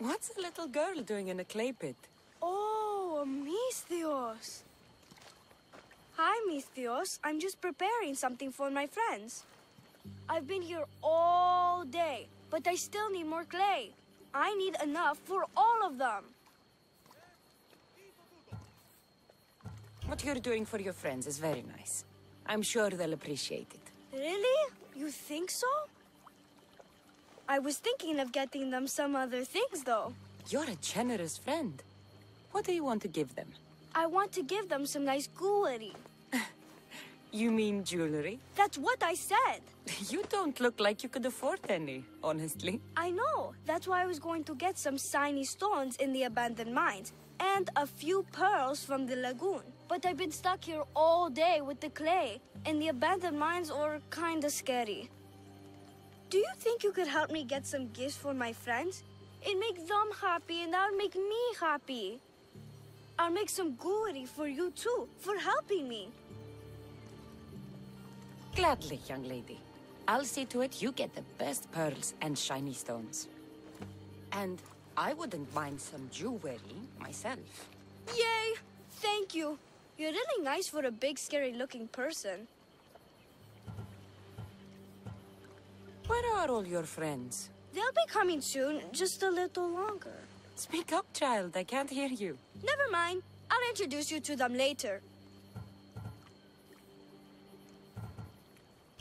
What's a little girl doing in a clay pit? Oh, Misthios. Hi, Misthios. I'm just preparing something for my friends. I've been here all day, but I still need more clay. I need enough for all of them. What you're doing for your friends is very nice. I'm sure they'll appreciate it. Really? You think so? I was thinking of getting them some other things, though. You're a generous friend. What do you want to give them? I want to give them some nice jewelry. You mean jewelry? That's what I said. You don't look like you could afford any, honestly. I know. That's why I was going to get some shiny stones in the abandoned mines and a few pearls from the lagoon. But I've been stuck here all day with the clay, and the abandoned mines are kinda scary. Do you think you could help me get some gifts for my friends? It'd make them happy, and that would make me happy. I'll make some jewelry for you too, for helping me. Gladly, young lady. I'll see to it you get the best pearls and shiny stones. And I wouldn't mind some jewelry myself. Yay! Thank you. You're really nice for a big, scary-looking person. Where are all your friends? They'll be coming soon, just a little longer. Speak up, child. I can't hear you. Never mind. I'll introduce you to them later.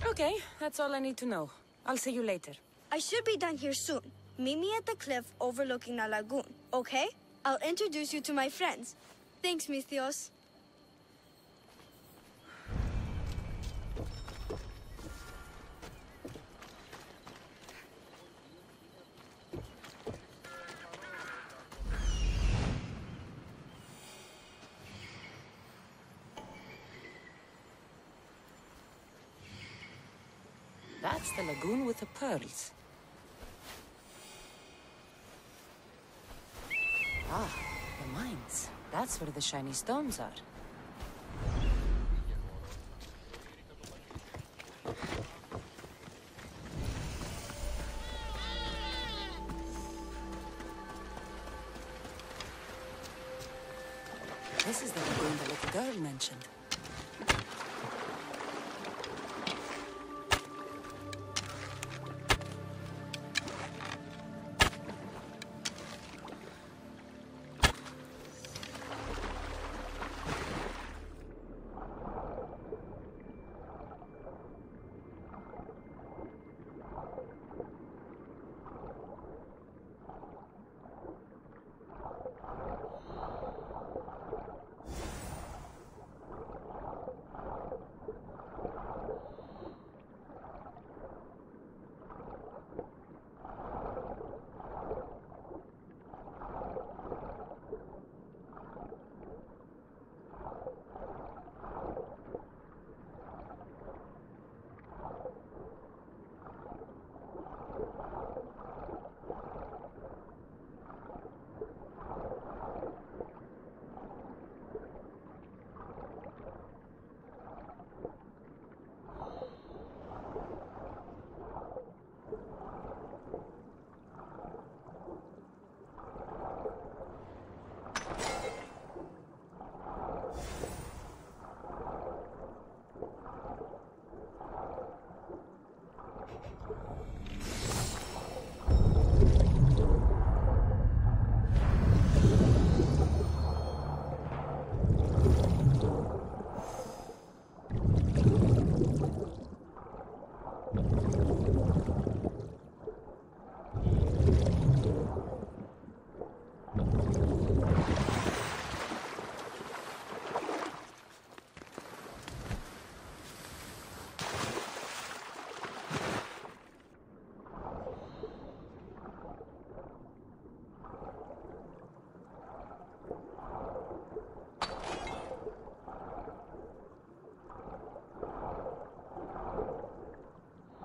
Okay, that's all I need to know. I'll see you later. I should be done here soon. Meet me at the cliff overlooking the lagoon, okay? I'll introduce you to my friends. Thanks, Misthios. That's the lagoon with the pearls. Ah, the mines. That's where the shiny stones are. This is the lagoon the little girl mentioned.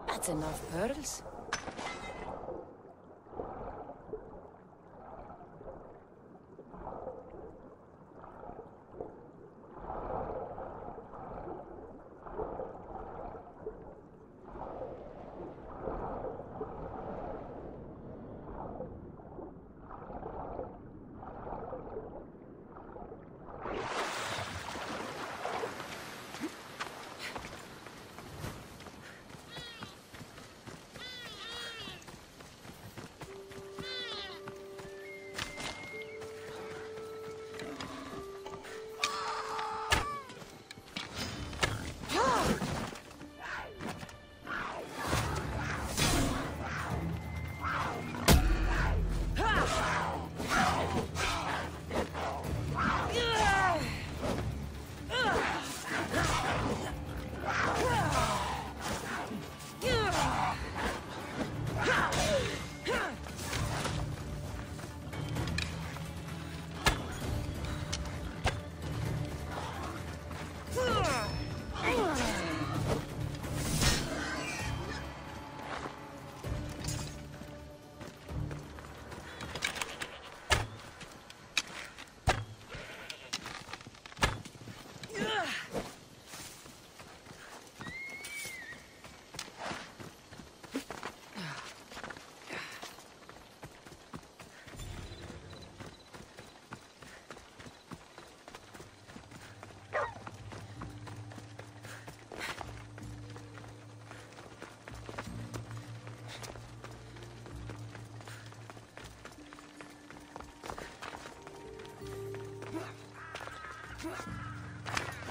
That's enough pearls.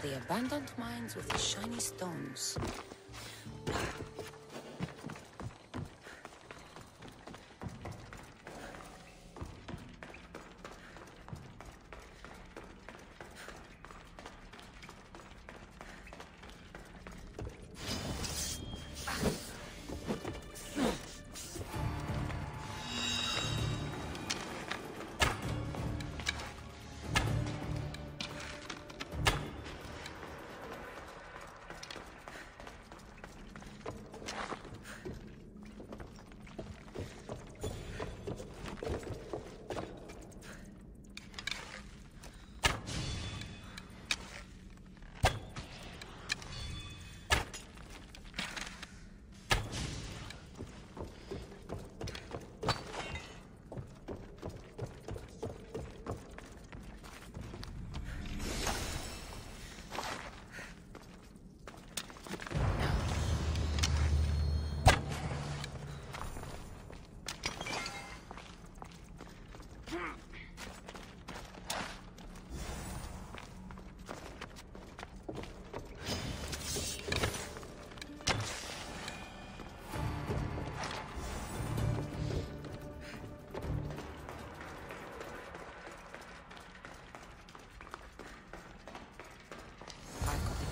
The abandoned mines with the shiny stones.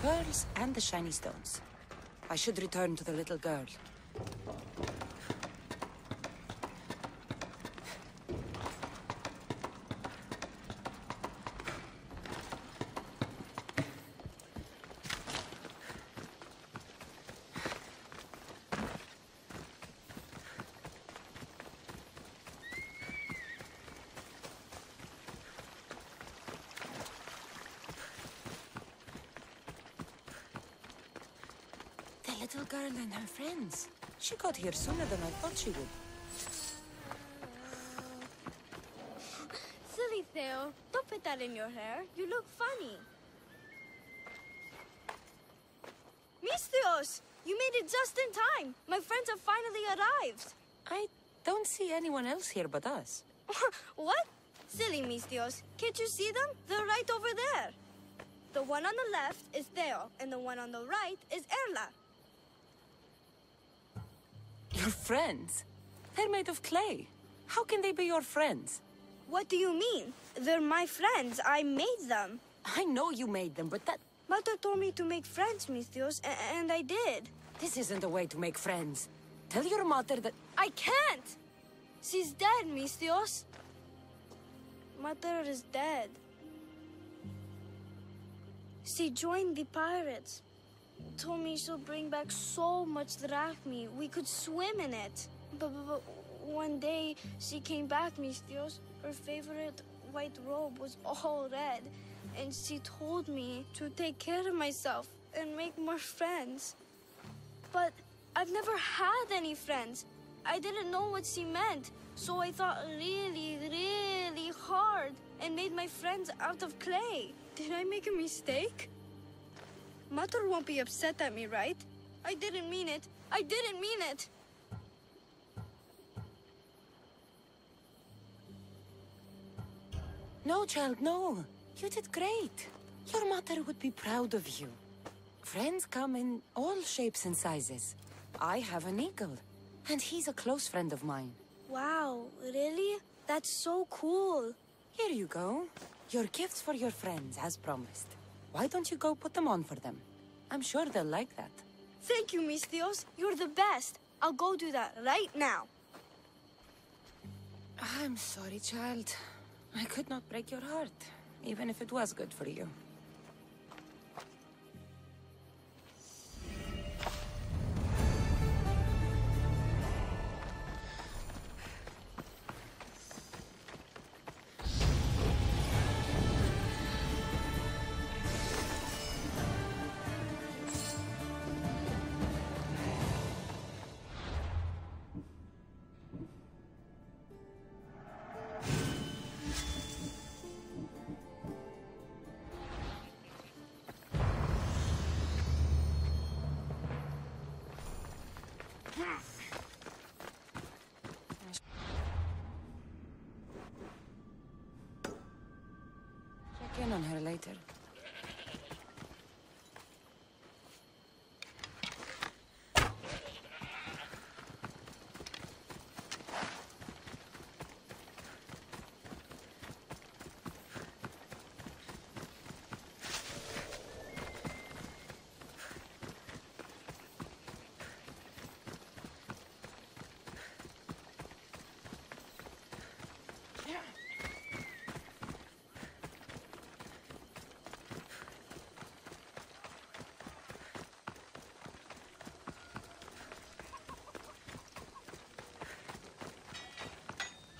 Pearls and the shiny stones. I should return to the little girl. Little girl and her friends. She got here sooner than I thought she would. Silly Theo, don't put that in your hair. You look funny. Misthios, you made it just in time. My friends have finally arrived. I don't see anyone else here but us. What? Silly Misthios, can't you see them? They're right over there. The one on the left is Theo, and the one on the right is Erla. Your friends? They're made of clay. How can they be your friends? What do you mean? They're my friends. I made them. I know you made them, but that... Mother told me to make friends, Misthios, and I did. This isn't a way to make friends. Tell your mother that... I can't! She's dead, Misthios. Mother is dead. She joined the pirates. Told me she'll bring back so much drachmi. We could swim in it. But one day, she came back, Misthios. Her favorite white robe was all red. And she told me to take care of myself and make more friends. But I've never had any friends. I didn't know what she meant. So I thought really, really hard and made my friends out of clay. Did I make a mistake? Mother won't be upset at me, right? I didn't mean it. I didn't mean it. No, child, no. You did great. Your mother would be proud of you. Friends come in all shapes and sizes. I have an eagle, and he's a close friend of mine. Wow, really? That's so cool. Here you go. Your gifts for your friends, as promised. Why don't you go put them on for them? I'm sure they'll like that. Thank you, Misthios. You're the best. I'll go do that right now. I'm sorry, child. I could not break your heart, even if it was good for you. Check in on her later.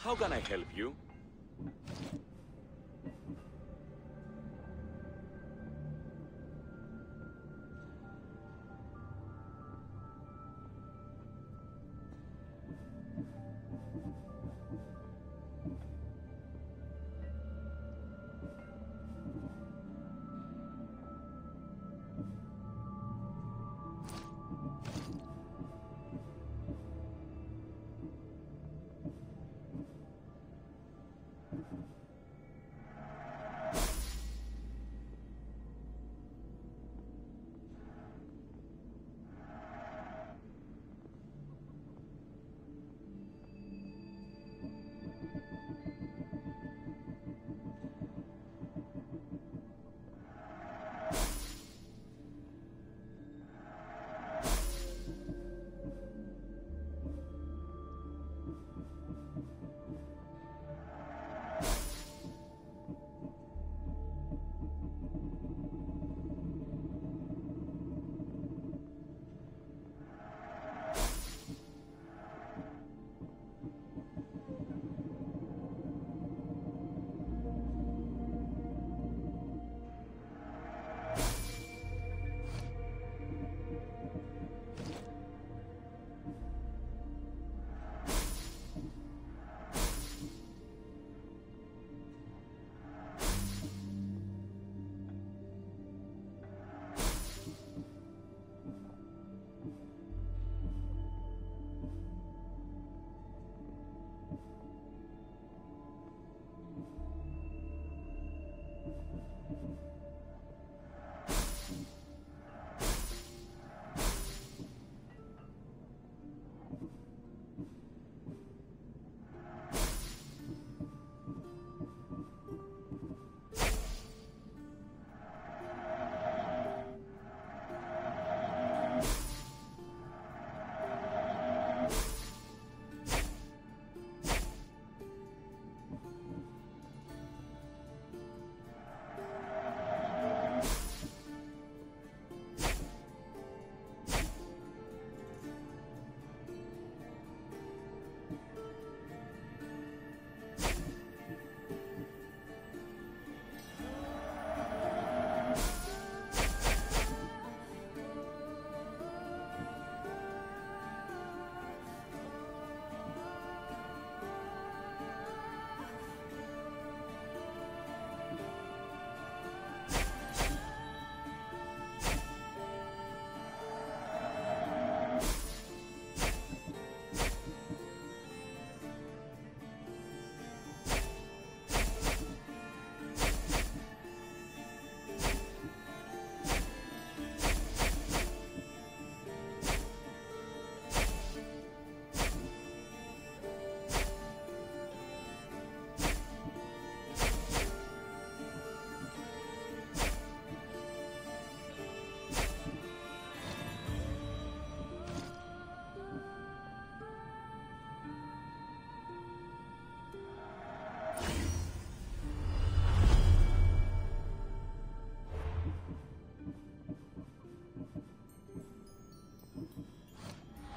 How can I help you?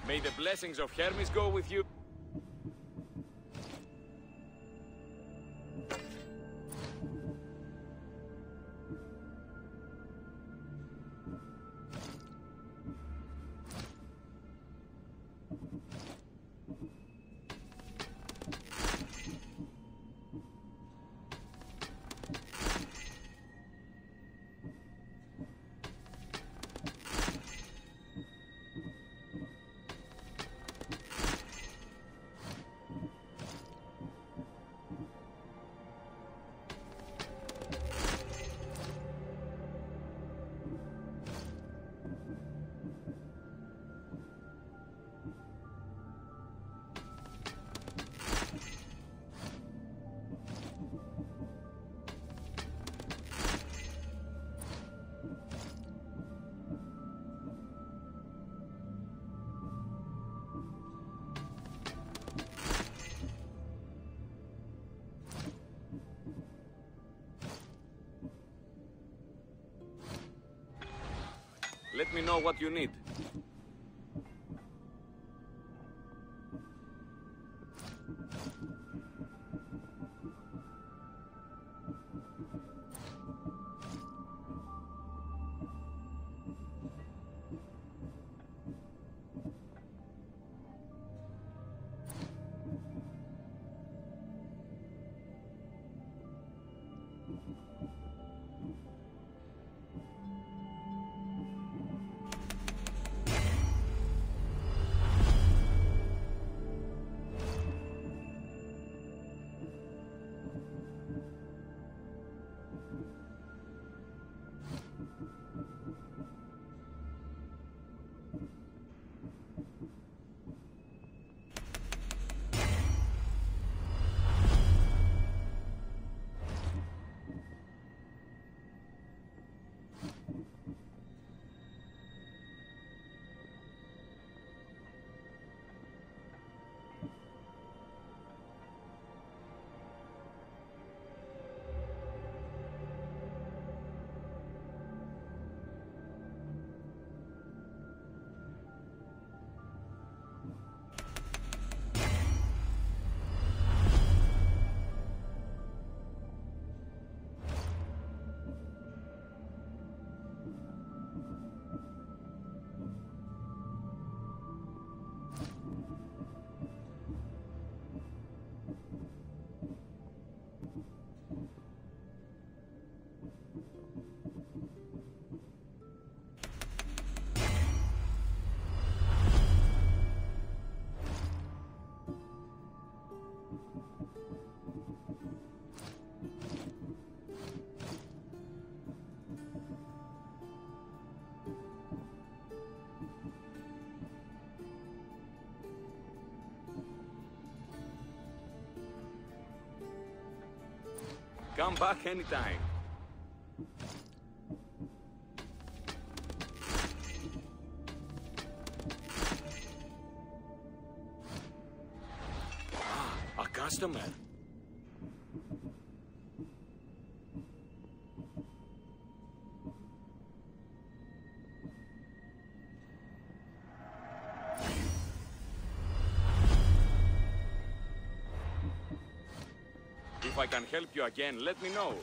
May the blessings of Hermes go with you. Let me know what you need. Come back anytime. Ah, a customer. If I can help you again, let me know.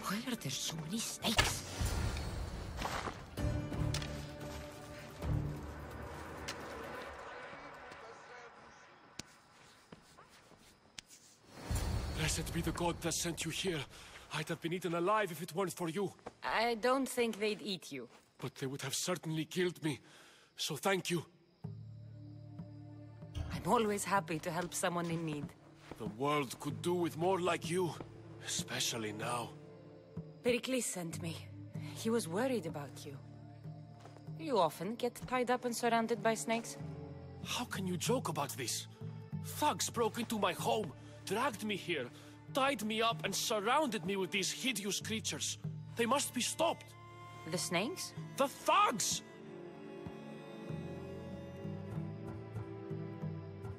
Why are there so many snakes? Blessed be the god that sent you here. I'd have been eaten alive if it weren't for you. I don't think they'd eat you. But they would have certainly killed me. So thank you. I'm always happy to help someone in need. The world could do with more like you. Especially now. Pericles sent me. He was worried about you. You often get tied up and surrounded by snakes? How can you joke about this? Thugs broke into my home, dragged me here, tied me up and surrounded me with these hideous creatures. They must be stopped. The snakes? The thugs!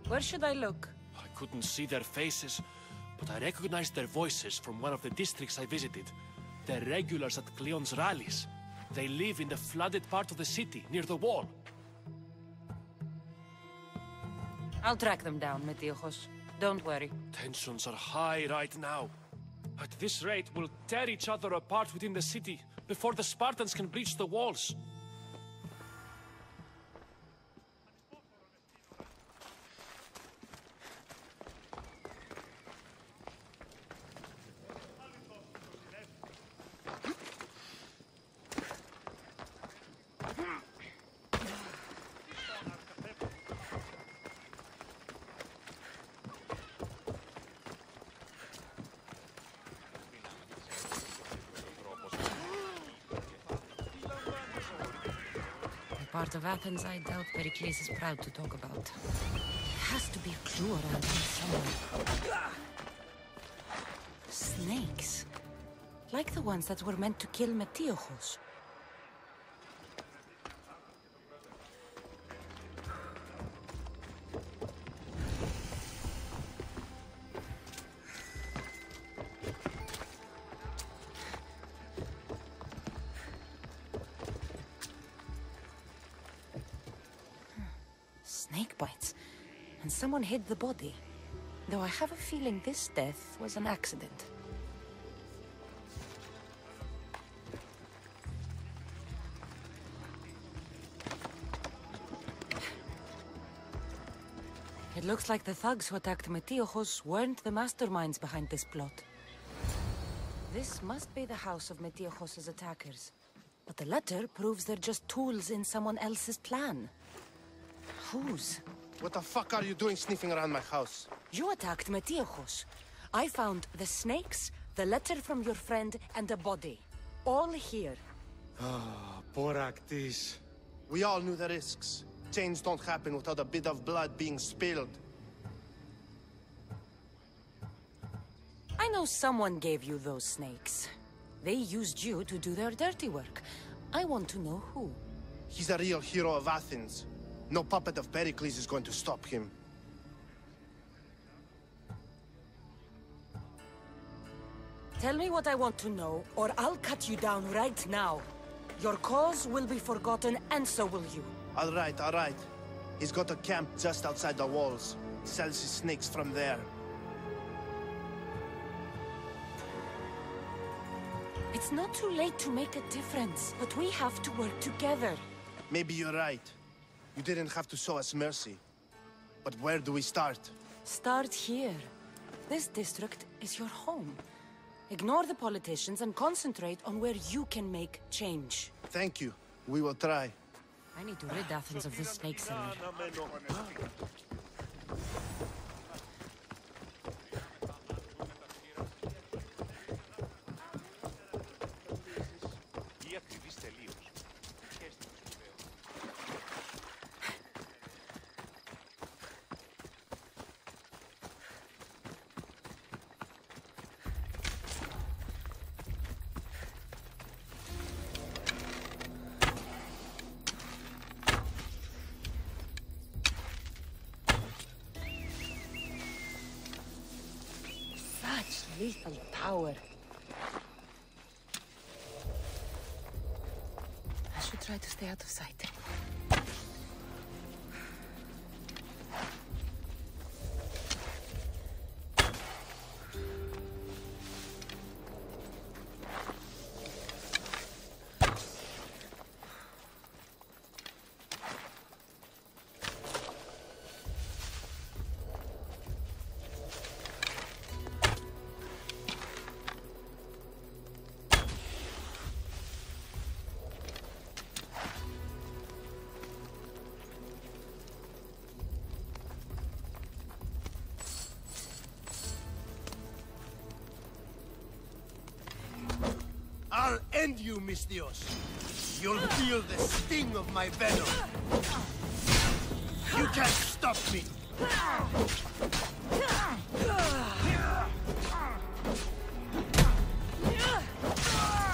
Where should I look? I couldn't see their faces, but I recognized their voices from one of the districts I visited. They're regulars at Cleon's rallies. They live in the flooded part of the city, near the wall. I'll track them down, Metiojos. Don't worry. Tensions are high right now. At this rate, we'll tear each other apart within the city, before the Spartans can breach the walls. Part of Athens I doubt Pericles is proud to talk about. There has to be a clue around here somewhere. Snakes. Like the ones that were meant to kill Metiojos. snake bites, and someone hid the body. Though I have a feeling this death was an accident. It looks like the thugs who attacked Metiojos weren't the masterminds behind this plot. This must be the house of Metiojos' attackers. But the letter proves they're just tools in someone else's plan. Whose? What the fuck are you doing sniffing around my house? You attacked Metiojos. I found the snakes, the letter from your friend, and a body. All here. Ah, Boraktis. We all knew the risks. Change don't happen without a bit of blood being spilled. I know someone gave you those snakes. They used you to do their dirty work. I want to know who. He's a real hero of Athens. No puppet of Pericles is going to stop him. Tell me what I want to know, or I'll cut you down right now. Your cause will be forgotten, and so will you. All right. He's got a camp just outside the walls. Sells his snakes from there. It's not too late to make a difference, but we have to work together. Maybe you're right. You didn't have to show us mercy. But where do we start? Start here. This district is your home. Ignore the politicians and concentrate on where you can make change. Thank you. We will try. I need to rid Athens of this snake seller. Lethal power. I should try to stay out of sight. I'll end you, Mystios. You'll feel the sting of my venom. You can't stop me.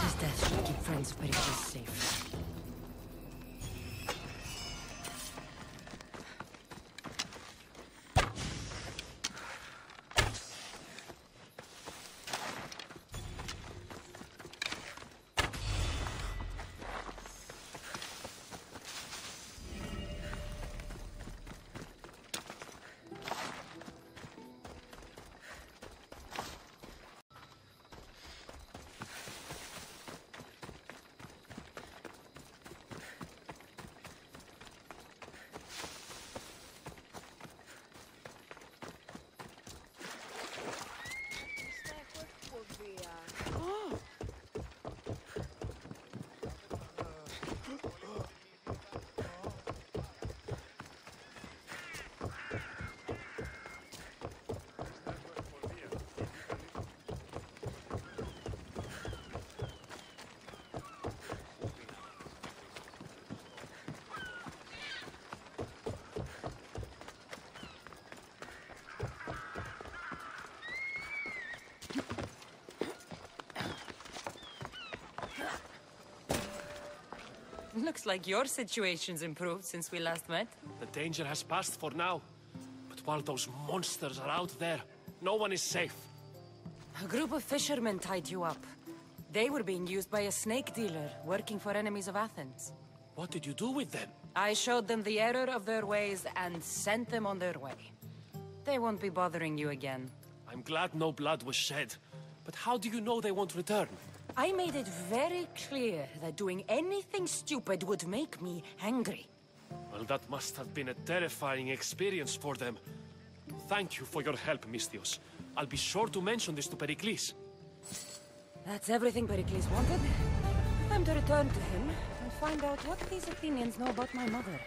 His death should keep friends of Pericles safe. Looks like your situation's improved since we last met. The danger has passed for now. But while those monsters are out there, no one is safe. A group of fishermen tied you up. They were being used by a snake dealer working for enemies of Athens. What did you do with them? I showed them the error of their ways and sent them on their way. They won't be bothering you again. I'm glad no blood was shed. But how do you know they won't return? I made it very clear that doing anything stupid would make me angry. Well, that must have been a terrifying experience for them. Thank you for your help, Misthios. I'll be sure to mention this to Pericles. That's everything Pericles wanted. Time to return to him and find out what these Athenians know about my mother.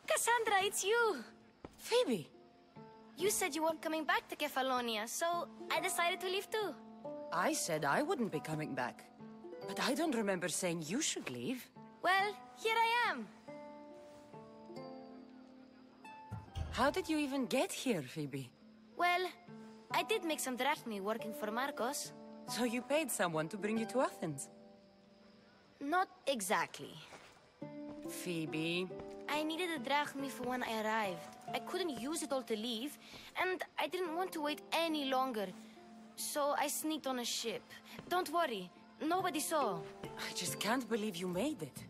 Cassandra, it's you! Phoebe! You said you weren't coming back to Kefalonia, so I decided to leave too. I said I wouldn't be coming back. But I don't remember saying you should leave. Well, here I am. How did you even get here, Phoebe? Well, I did make some drachmi working for Marcos. So you paid someone to bring you to Athens? Not exactly. Phoebe... I needed a drachmi for when I arrived. I couldn't use it all to leave, and I didn't want to wait any longer. So I sneaked on a ship. Don't worry, nobody saw. I just can't believe you made it.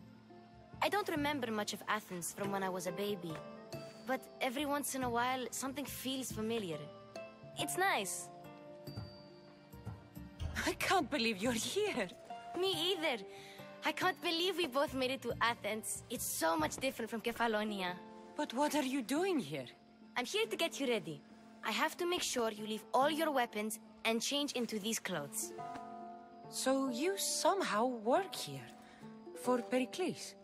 I don't remember much of Athens from when I was a baby. But every once in a while, something feels familiar. It's nice. I can't believe you're here. Me either. I can't believe we both made it to Athens. It's so much different from Kefalonia. But what are you doing here? I'm here to get you ready. I have to make sure you leave all your weapons and change into these clothes. So you somehow work here? For Pericles?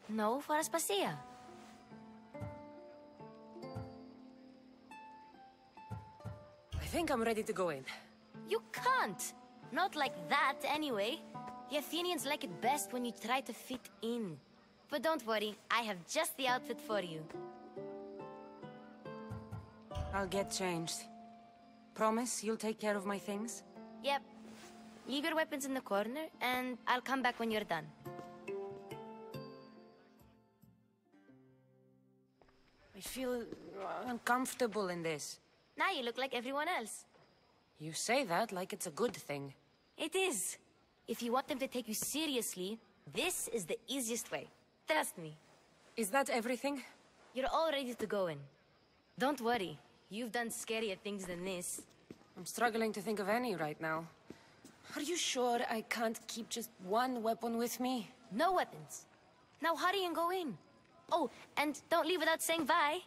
No, for Aspasia. I think I'm ready to go in. You can't! Not like that, anyway. The Athenians like it best when you try to fit in. But don't worry, I have just the outfit for you. I'll get changed. Promise you'll take care of my things? Yep. Leave your weapons in the corner, and I'll come back when you're done. I feel uncomfortable in this. Now you look like everyone else. You say that like it's a good thing. It is. If you want them to take you seriously, this is the easiest way. Trust me. Is that everything? You're all ready to go in. Don't worry. You've done scarier things than this. I'm struggling to think of any right now. Are you sure I can't keep just one weapon with me? No weapons. Now hurry and go in. Oh, and don't leave without saying bye.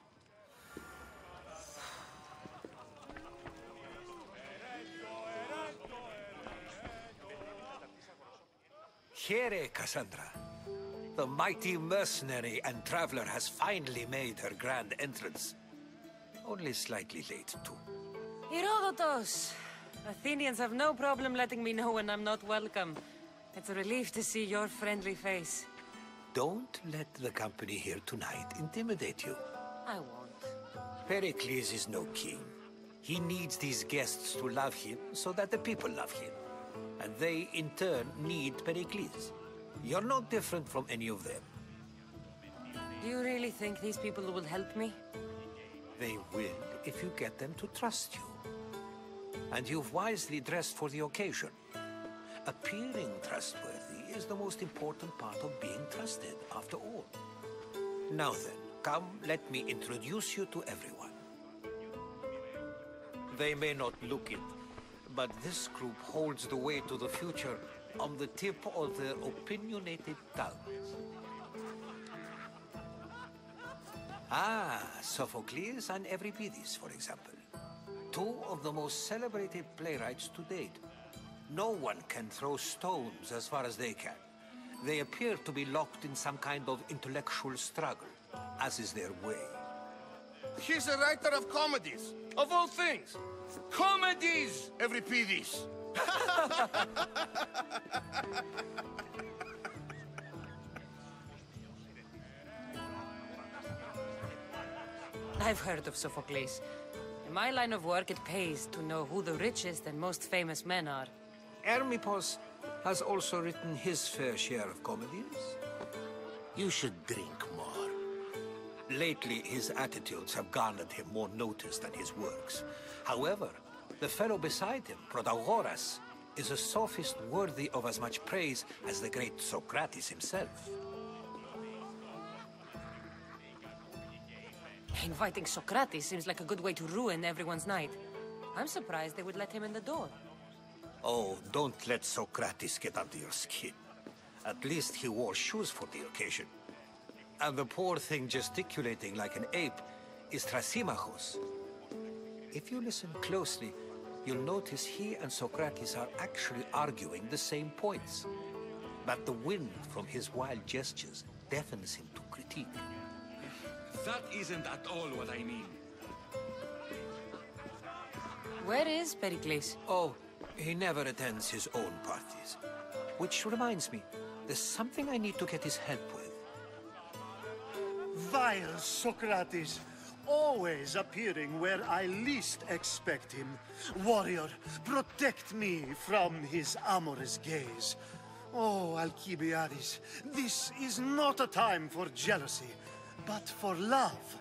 Here, Cassandra. The mighty mercenary and traveler has finally made her grand entrance. Only slightly late, too. Herodotos! Athenians have no problem letting me know when I'm not welcome. It's a relief to see your friendly face. Don't let the company here tonight intimidate you. I won't. Pericles is no king. He needs these guests to love him so that the people love him. And they, in turn, need Pericles. You're no different from any of them. Do you really think these people will help me? They will if you get them to trust you. And you've wisely dressed for the occasion. Appearing trustworthy is the most important part of being trusted, after all. Now then, come, let me introduce you to everyone. They may not look it, but this group holds the way to the future on the tip of their opinionated tongues. Ah, Sophocles and Euripides, for example. Two of the most celebrated playwrights to date. No one can throw stones as far as they can. They appear to be locked in some kind of intellectual struggle, as is their way. He's a writer of comedies, of all things. Comedies, Euripides. I've heard of Sophocles. In my line of work, it pays to know who the richest and most famous men are. Hermippos has also written his fair share of comedies. You should drink more. Lately, his attitudes have garnered him more notice than his works. However, the fellow beside him, Protagoras, is a sophist worthy of as much praise as the great Socrates himself. Inviting Socrates seems like a good way to ruin everyone's night. I'm surprised they would let him in the door. Oh, don't let Socrates get under your skin. At least he wore shoes for the occasion. And the poor thing gesticulating like an ape is Thrasymachos. If you listen closely, you'll notice he and Socrates are actually arguing the same points. But the wind from his wild gestures deafens him to critique. That isn't at all what I mean. Where is Pericles? Oh, he never attends his own parties. Which reminds me, there's something I need to get his help with. Vile Socrates, always appearing where I least expect him. Warrior, protect me from his amorous gaze. Oh, Alcibiades, this is not a time for jealousy, but for love.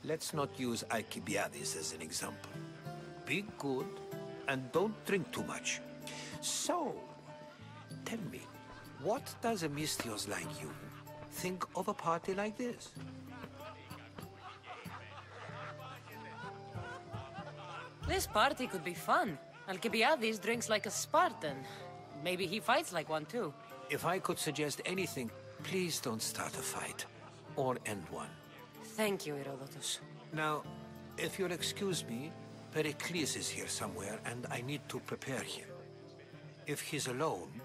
Let's not use Alcibiades as an example. Be good and don't drink too much. So, tell me, what does a Mystios like you think of a party like this? This party could be fun. Alcibiades drinks like a Spartan. Maybe he fights like one too. If I could suggest anything, please don't start a fight or end one. Thank you, Herodotus. Now, if you'll excuse me, Pericles is here somewhere and I need to prepare him. If he's alone,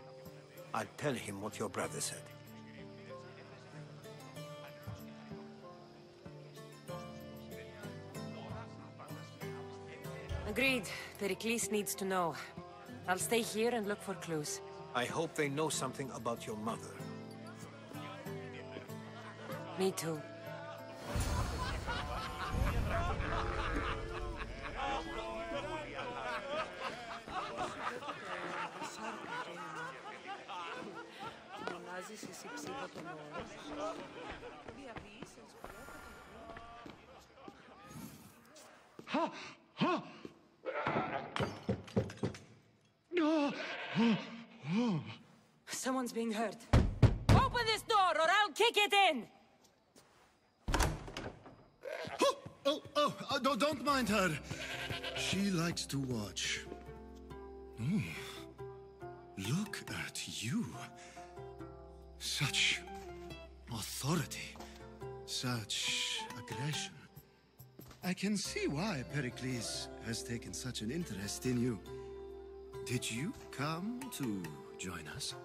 I'll tell him what your brother said. Agreed. Pericles needs to know. I'll stay here and look for clues. I hope they know something about your mother. Me too. Someone's being hurt. Open this door or I'll kick it in! Don't mind her. She likes to watch. Look at you. Such authority. Such aggression. I can see why Pericles has taken such an interest in you. Did you come to join us?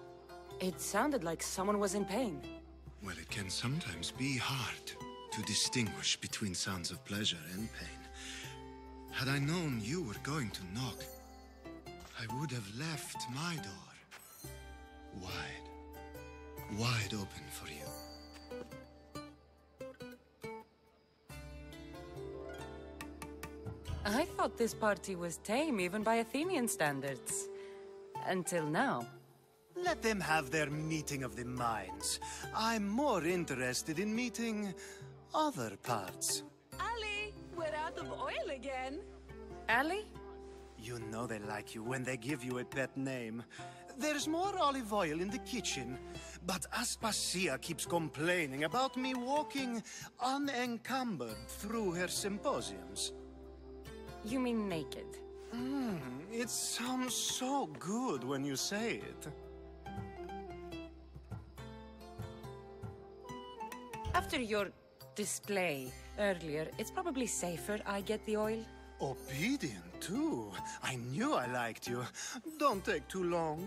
It sounded like someone was in pain. Well, it can sometimes be hard to distinguish between sounds of pleasure and pain. Had I known you were going to knock, I would have left my door wide open for you. I thought this party was tame even by Athenian standards. Until now. Let them have their meeting of the minds. I'm more interested in meeting other parts. Ali, we're out of oil again. Ali? You know they like you when they give you a pet name. There's more olive oil in the kitchen, but Aspasia keeps complaining about me walking unencumbered through her symposiums. You mean naked? It sounds so good when you say it. After your display earlier, it's probably safer I get the oil. Obedient, too. I knew I liked you. Don't take too long.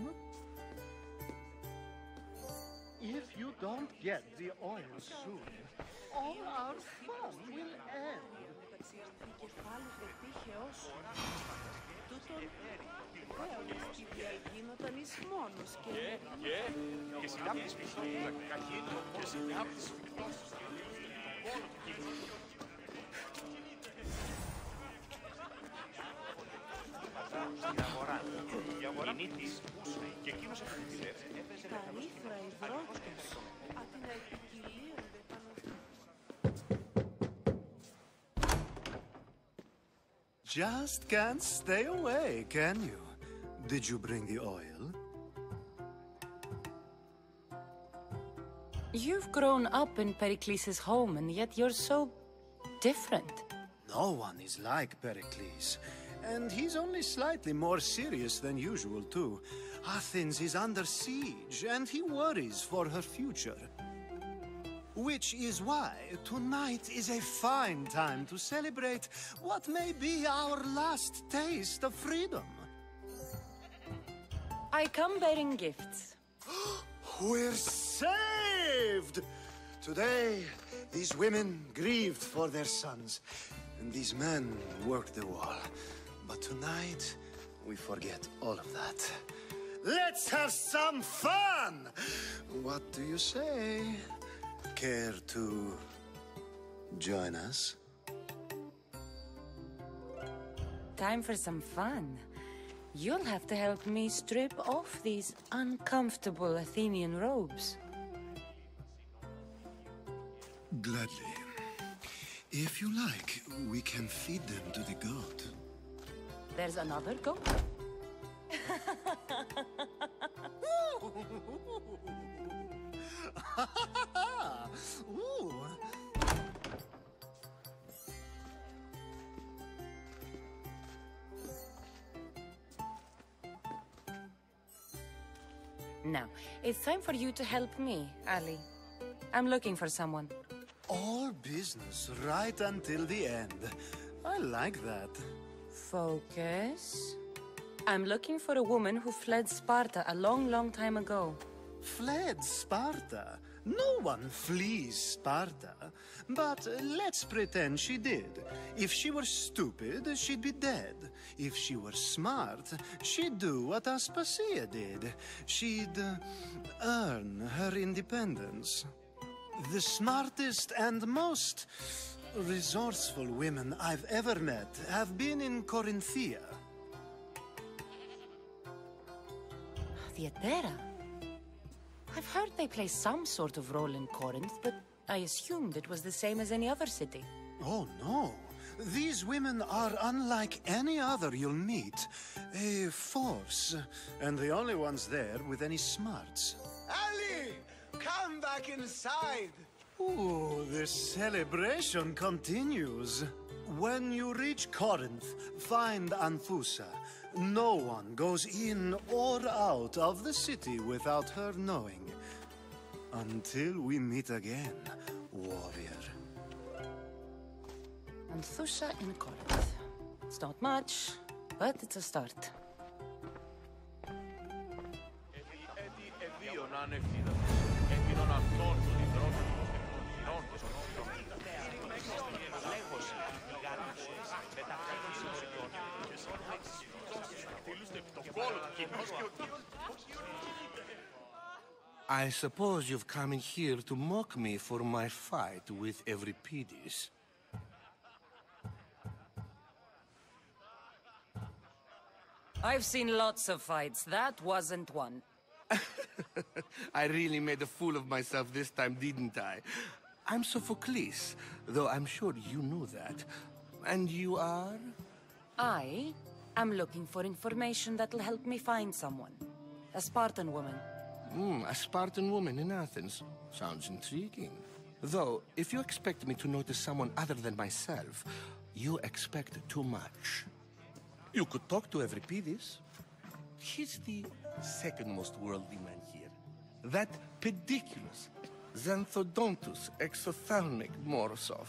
If you don't get the oil soon, all our fun will end. Και σε κάποιες πισώσεις καχύνουν και σε κάποιες πισώσεις. Στην αγορά, η αγορά νήτης, και εκείνος από την τηλέφωνη έπαιζε λεφτανός κοινωνικός. Just can't stay away, can you? Did you bring the oil? You've grown up in Pericles' home, and yet you're so different. No one is like Pericles. And he's only slightly more serious than usual, too. Athens is under siege, and he worries for her future. Which is why tonight is a fine time to celebrate what may be our last taste of freedom. I come bearing gifts. We're saved! Today, these women grieved for their sons, and these men worked the wall. But tonight, we forget all of that. Let's have some fun! What do you say? Care to join us? Time for some fun. You'll have to help me strip off these uncomfortable Athenian robes. Gladly. If you like, we can feed them to the god. There's another goat? Ooh. Now, it's time for you to help me, Ali. I'm looking for someone. All business right until the end. I like that. Focus. I'm looking for a woman who fled Sparta a long, long time ago. Fled Sparta? No one flees Sparta. But let's pretend she did. If she were stupid, she'd be dead. If she were smart, she'd do what Aspasia did. She'd earn her independence. The smartest and most resourceful women I've ever met have been in Corinthia. Theatera? I've heard they play some sort of role in Corinth, but I assumed it was the same as any other city. Oh, no. These women are unlike any other you'll meet. A force, and the only ones there with any smarts. Ali! Come back inside! Ooh, the celebration continues. When you reach Corinth, find Anthusa. No one goes in or out of the city without her knowing. Until we meet again, warrior. Anthusa in Corinth. It's not much, but it's a start. I suppose you've come in here to mock me for my fight with Euripides. I've seen lots of fights. That wasn't one. I really made a fool of myself this time, didn't I? I'm Sophocles, though I'm sure you knew that. And you are? I am looking for information that'll help me find someone. a Spartan woman. A Spartan woman in Athens. Sounds intriguing. Though, if you expect me to notice someone other than myself, you expect too much. You could talk to Euripides. He's the second most worldly man here. That pediculous, Xanthodontus exophthalmic Morosov.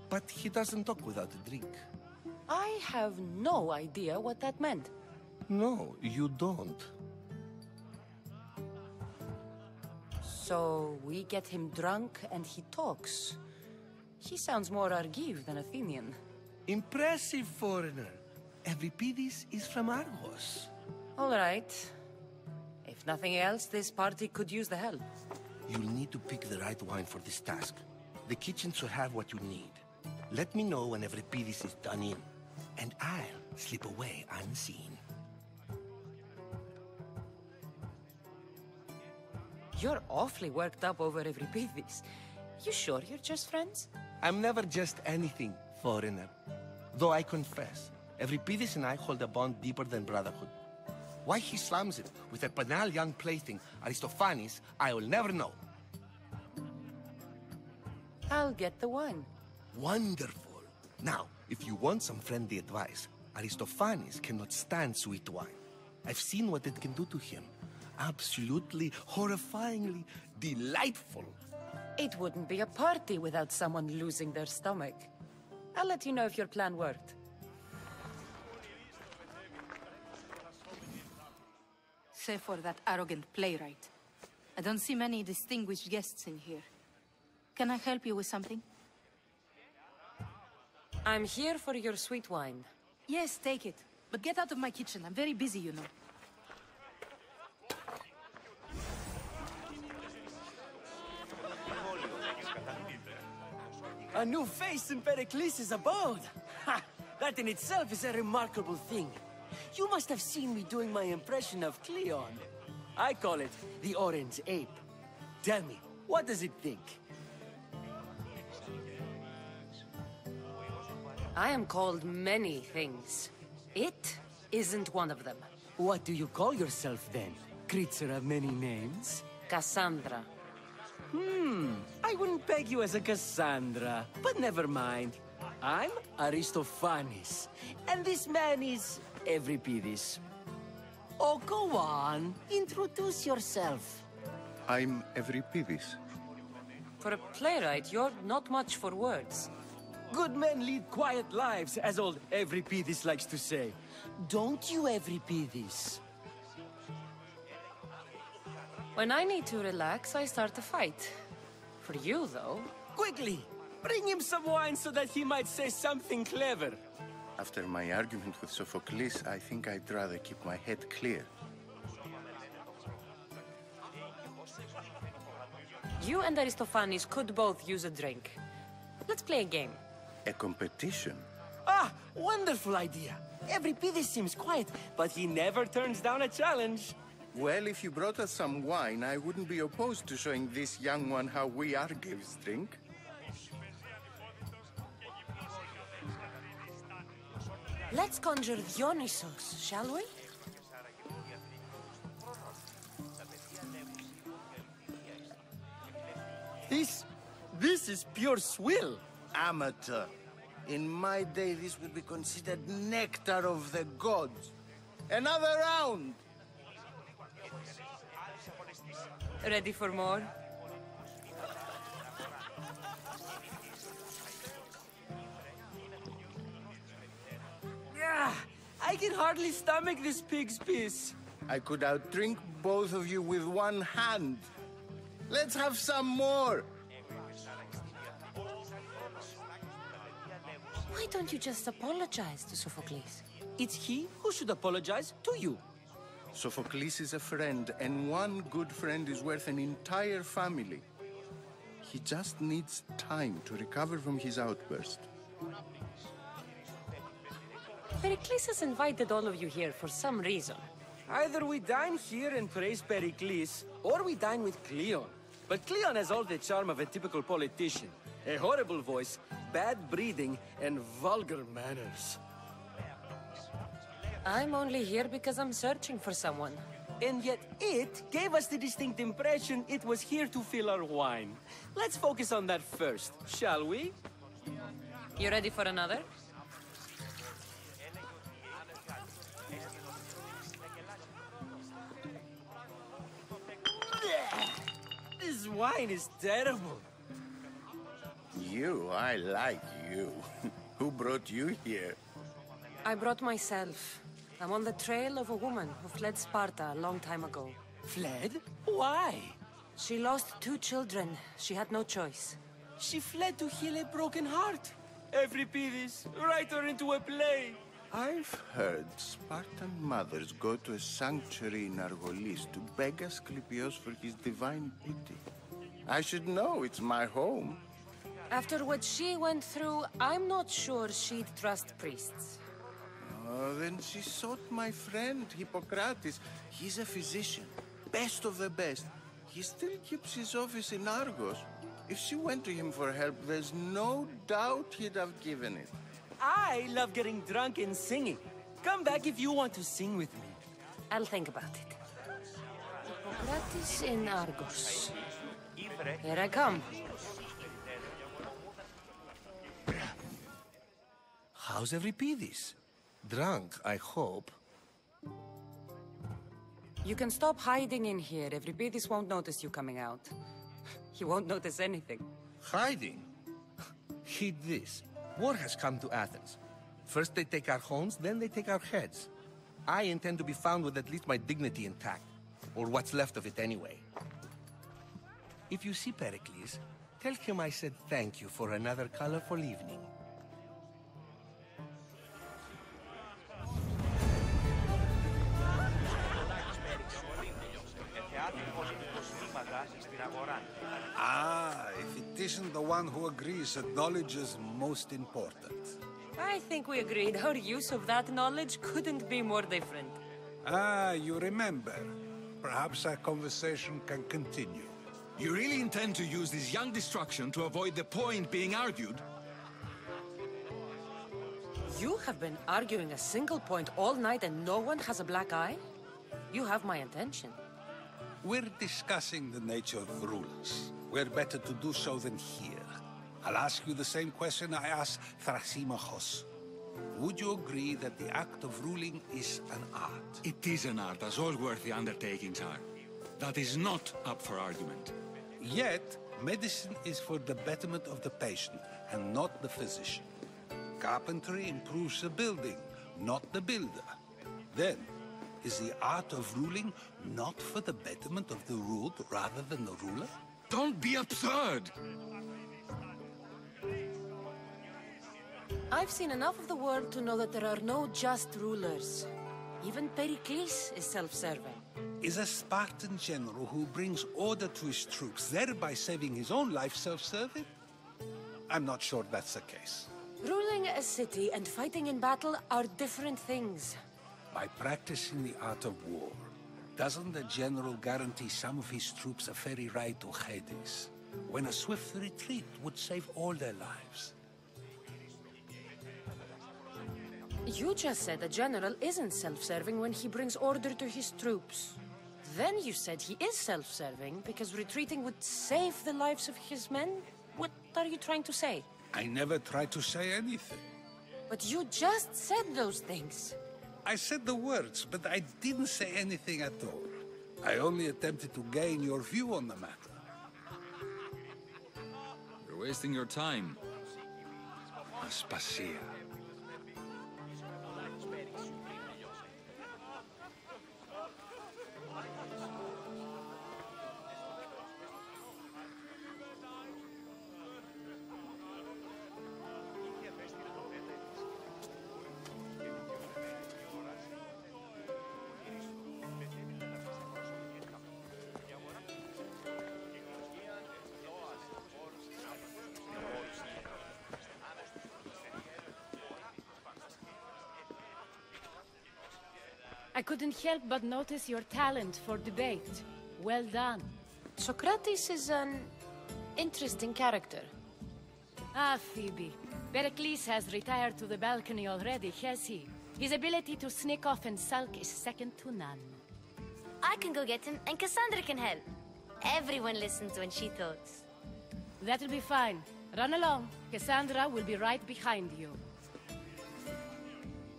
But he doesn't talk without a drink. I have no idea what that meant. No, you don't. So we get him drunk and he talks. He sounds more Argive than Athenian. Impressive, foreigner. Euripides is from Argos. All right. If nothing else, this party could use the help. You'll need to pick the right wine for this task. The kitchen should have what you need. Let me know when Euripides is done in, and I'll slip away unseen. You're awfully worked up over Euripides. You sure you're just friends? I'm never just anything, foreigner. Though I confess, Euripides and I hold a bond deeper than brotherhood. Why he slams it with a banal young plaything, Aristophanes, I will never know. I'll get the wine. Wonderful. Now, if you want some friendly advice, Aristophanes cannot stand sweet wine. I've seen what it can do to him. Absolutely, horrifyingly delightful. It wouldn't be a party without someone losing their stomach. I'll let you know if your plan worked. Save for that arrogant playwright. I don't see many distinguished guests in here. Can I help you with something? I'm here for your sweet wine. Yes, take it. But get out of my kitchen. I'm very busy, you know. A new face in Pericles' abode! Ha! That in itself is a remarkable thing. You must have seen me doing my impression of Cleon. I call it the Orange Ape. Tell me, what does it think? I am called many things. It isn't one of them. What do you call yourself then? Creature of many names? Cassandra. I wouldn't peg you as a Cassandra, but never mind. I'm Aristophanes, and this man is Euripides. Oh, go on. Introduce yourself. I'm Euripides. For a playwright, you're not much for words. Good men lead quiet lives, as old Euripides likes to say. Don't you, Euripides? When I need to relax, I start a fight. For you, though... Quickly! Bring him some wine so that he might say something clever. After my argument with Sophocles, I think I'd rather keep my head clear. You and Aristophanes could both use a drink. Let's play a game. A competition? Ah, wonderful idea. Euripides seems quiet, but he never turns down a challenge. Well, if you brought us some wine, I wouldn't be opposed to showing this young one how we Argives drink. Let's conjure Dionysos, shall we? This is pure swill. Amateur. In my day, this would be considered nectar of the gods. Another round! Ready for more? I can hardly stomach this pig's piss. I could outdrink both of you with one hand. Let's have some more! Why don't you just apologize to Sophocles? It's he who should apologize to you. Sophocles is a friend, and one good friend is worth an entire family. He just needs time to recover from his outburst. Pericles has invited all of you here for some reason. Either we dine here and praise Pericles, or we dine with Cleon. But Cleon has all the charm of a typical politician. A horrible voice, bad breeding, and vulgar manners. I'm only here because I'm searching for someone. And yet it gave us the distinct impression it was here to fill our wine. Let's focus on that first, shall we? You ready for another? This wine is terrible. I like you. Who brought you here? I brought myself. I'm on the trail of a woman who fled Sparta a long time ago. Fled? Why? She lost 2 children. She had no choice. She fled to heal a broken heart. Euripides, write her into a play. I've heard Spartan mothers go to a sanctuary in Argolis to beg Asclepios for his divine beauty. I should know, it's my home. After what she went through, I'm not sure she'd trust priests. Oh, then she sought my friend, Hippocrates. He's a physician, best of the best. He still keeps his office in Argos. If she went to him for help, there's no doubt he'd have given it. I love getting drunk and singing. Come back if you want to sing with me. I'll think about it. Hippocrates in Argos. Here I come. How's Euripides? Drunk, I hope. You can stop hiding in here. Euripides won't notice you coming out. He won't notice anything. Hiding? Heed this. War has come to Athens. First they take our homes, then they take our heads. I intend to be found with at least my dignity intact. Or what's left of it anyway. If you see Pericles, tell him I said thank you for another colorful evening. Ah, if it isn't the one who agrees that knowledge is most important. I think we agreed our use of that knowledge couldn't be more different. Ah, you remember. Perhaps our conversation can continue. You really intend to use this young destruction to avoid the point being argued? You have been arguing a single point all night and no one has a black eye? You have my attention. We're discussing the nature of rulers. Where better to do so than here? I'll ask you the same question I asked Thrasymachos. Would you agree that the act of ruling is an art? It is an art, as all worthy undertakings are. That is not up for argument. Yet, medicine is for the betterment of the patient, and not the physician. Carpentry improves the building, not the builder. Then, is the art of ruling not for the betterment of the ruled rather than the ruler? Don't be absurd! I've seen enough of the world to know that there are no just rulers. Even Pericles is self-serving. Is a Spartan general who brings order to his troops, thereby saving his own life, self-serving? I'm not sure that's the case. Ruling a city and fighting in battle are different things. By practicing the art of war, doesn't the general guarantee some of his troops a ferry ride to Hades, when a swift retreat would save all their lives? You just said a general isn't self-serving when he brings order to his troops. Then you said he is self-serving because retreating would save the lives of his men? What are you trying to say? I never tried to say anything. But you just said those things. I said the words, but I didn't say anything at all. I only attempted to gain your view on the matter. You're wasting your time. Aspasia. I couldn't help but notice your talent for debate. Well done. Socrates is an interesting character. Ah, Phoebe. Pericles has retired to the balcony already, has he? His ability to sneak off and sulk is second to none. I can go get him, and Cassandra can help. Everyone listens when she talks. That'll be fine. Run along. Cassandra will be right behind you.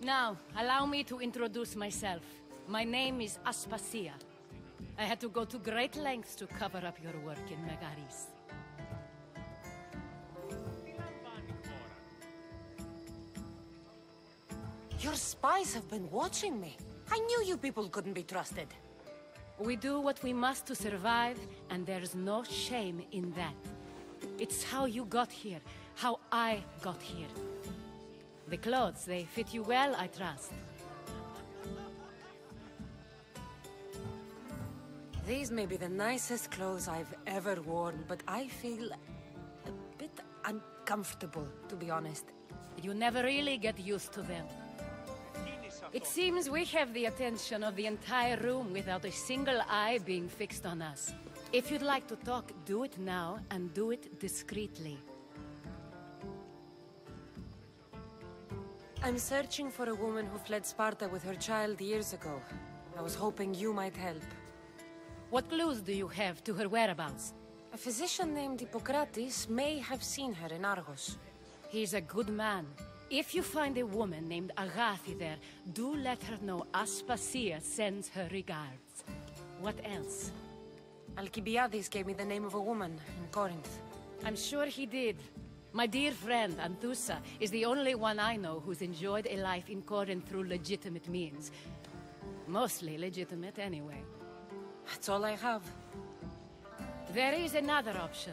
Now, allow me to introduce myself. My name is Aspasia. I had to go to great lengths to cover up your work in Megaris. Your spies have been watching me. I knew you people couldn't be trusted. We do what we must to survive, and there's no shame in that. It's how you got here, how I got here. The clothes, they fit you well, I trust. These may be the nicest clothes I've ever worn, but I feel a bit uncomfortable, to be honest. You never really get used to them. It seems we have the attention of the entire room without a single eye being fixed on us. If you'd like to talk, do it now, and do it discreetly. I'm searching for a woman who fled Sparta with her child years ago. I was hoping you might help. What clues do you have to her whereabouts? A physician named Hippocrates may have seen her in Argos. He's a good man. If you find a woman named Agathi there, do let her know Aspasia sends her regards. What else? Alcibiades gave me the name of a woman in Corinth. I'm sure he did. My dear friend, Anthusa, is the only one I know who's enjoyed a life in Corinth through legitimate means. Mostly legitimate, anyway. That's all I have. There is another option.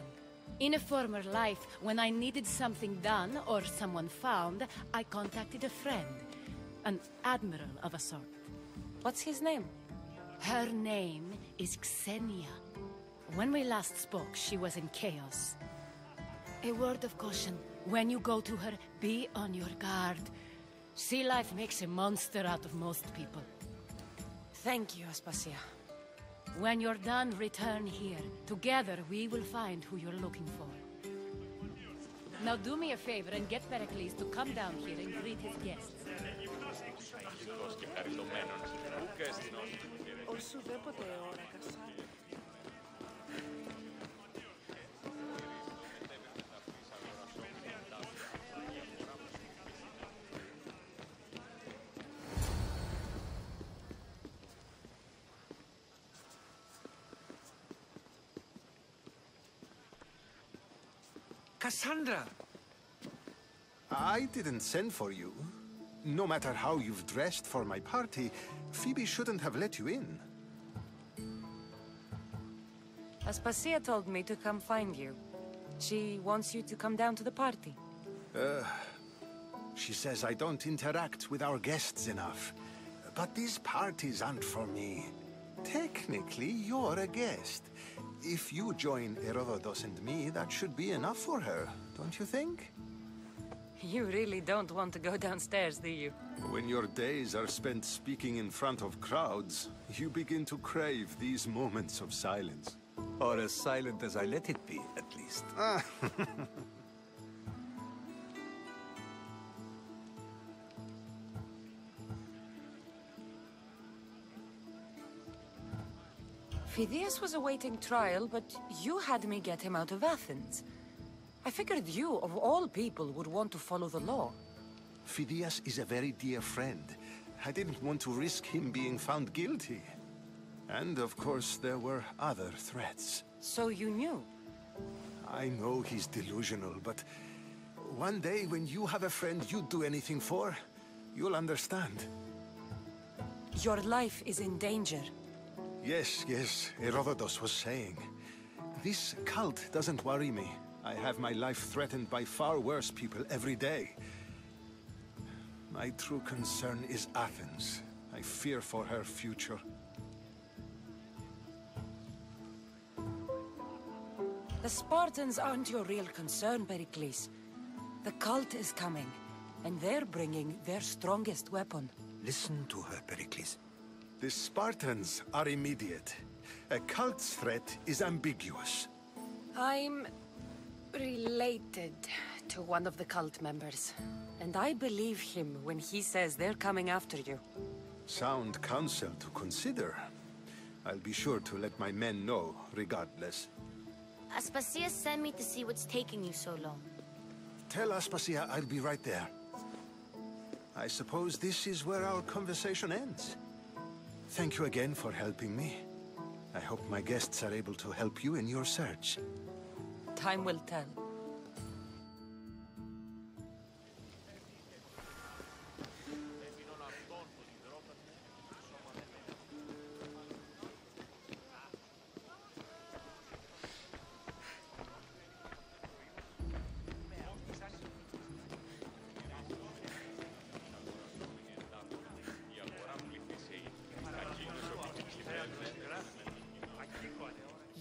In a former life, when I needed something done or someone found, I contacted a friend. An admiral of a sort. What's his name? Her name is Xenia. When we last spoke, she was in chaos. A word of caution. When you go to her, be on your guard. Sea life makes a monster out of most people. Thank you, Aspasia. When you're done, return here. Together, we will find who you're looking for. Now do me a favor and get Pericles to come down here and greet his guests. Cassandra! I didn't send for you. No matter how you've dressed for my party, Phoebe shouldn't have let you in. Aspasia told me to come find you. She wants you to come down to the party. She says I don't interact with our guests enough. But these parties aren't for me. Technically, you're a guest. If you join Herodotus and me, that should be enough for her, don't you think? You really don't want to go downstairs, do you? When your days are spent speaking in front of crowds, you begin to crave these moments of silence. Or as silent as I let it be, at least. Phidias was awaiting trial, but you had me get him out of Athens. I figured you, of all people, would want to follow the law. Phidias is a very dear friend. I didn't want to risk him being found guilty. And, of course, there were other threats. So you knew? I know he's delusional, but one day when you have a friend you'd do anything for, you'll understand. Your life is in danger. Yes, Herodotus was saying. This cult doesn't worry me. I have my life threatened by far worse people every day. My true concern is Athens. I fear for her future. The Spartans aren't your real concern, Pericles. The cult is coming, and they're bringing their strongest weapon. Listen to her, Pericles. The Spartans are immediate. A cult's threat is ambiguous. I'm related to one of the cult members, and I believe him when he says they're coming after you. Sound counsel to consider. I'll be sure to let my men know, regardless. Aspasia sent me to see what's taking you so long. Tell Aspasia I'll be right there. I suppose this is where our conversation ends. Thank you again for helping me. I hope my guests are able to help you in your search. Time will tell.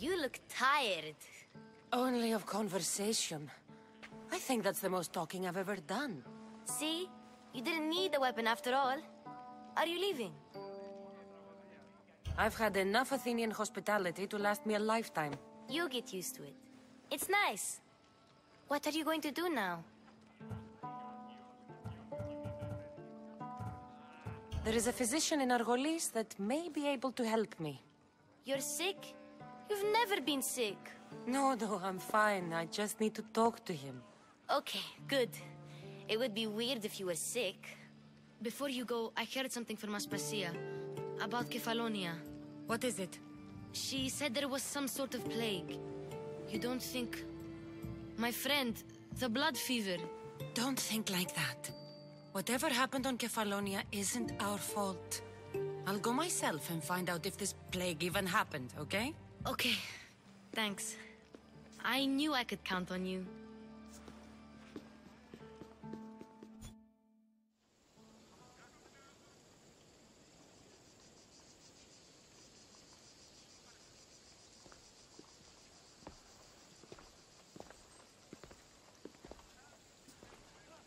You look tired. Only of conversation. I think that's the most talking I've ever done. See? You didn't need the weapon after all. Are you leaving? I've had enough Athenian hospitality to last me a lifetime. You'll get used to it. It's nice. What are you going to do now? There is a physician in Argolis that may be able to help me. You're sick? You've never been sick. No, I'm fine. I just need to talk to him. Okay, good. It would be weird if you were sick. Before you go, I heard something from Aspasia about Kefalonia. What is it? She said there was some sort of plague. You don't think... My friend, the blood fever. Don't think like that. Whatever happened on Kefalonia isn't our fault. I'll go myself and find out if this plague even happened, okay? Okay, thanks. I knew I could count on you.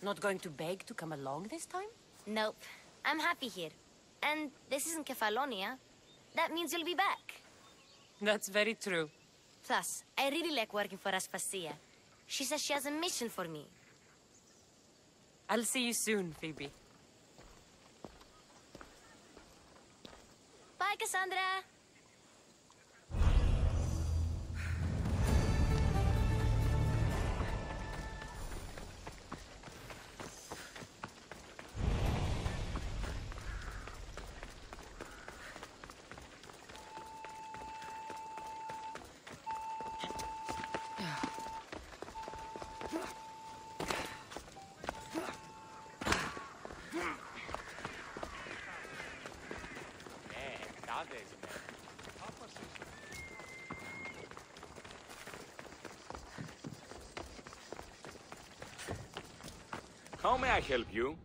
Not going to beg to come along this time? Nope. I'm happy here. And this isn't Kefalonia. That means you'll be back. That's very true. Plus, I really like working for Aspasia. She says she has a mission for me. I'll see you soon, Phoebe. Bye, Cassandra! How may I help you?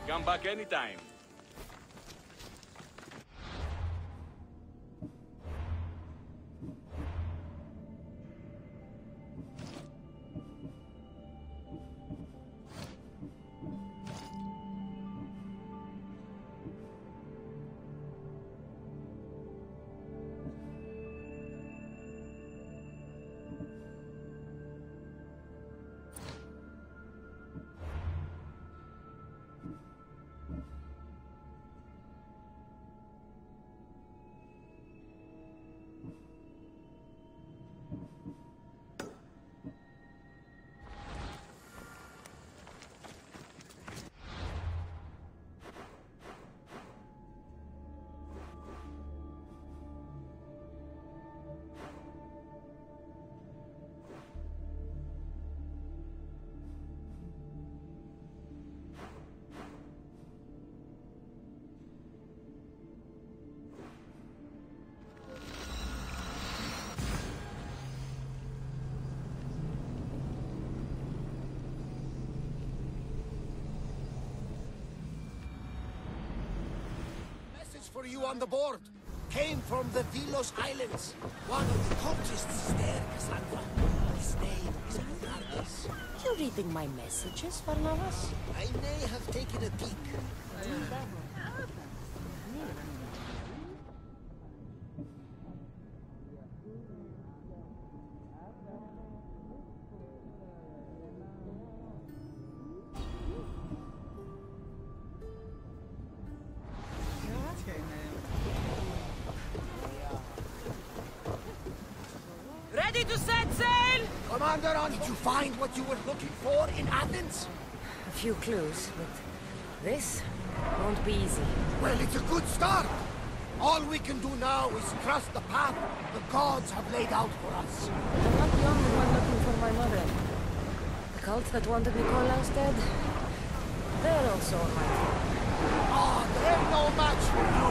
Come back anytime. for you on the board. Came from the Delos Islands. One of the cultists there, Cassandra. His name is Atlantis. You reading my messages, Varnavas? I may have taken a peek. Ready to set sail? Commander, did you find what you were looking for in Athens? A few clues, but this won't be easy. Well, it's a good start. All we can do now is trust the path the gods have laid out for us. I'm not the only one looking for my mother. The cult that wanted Nikolaus dead, they're also on my team. Ah, they're no match for you.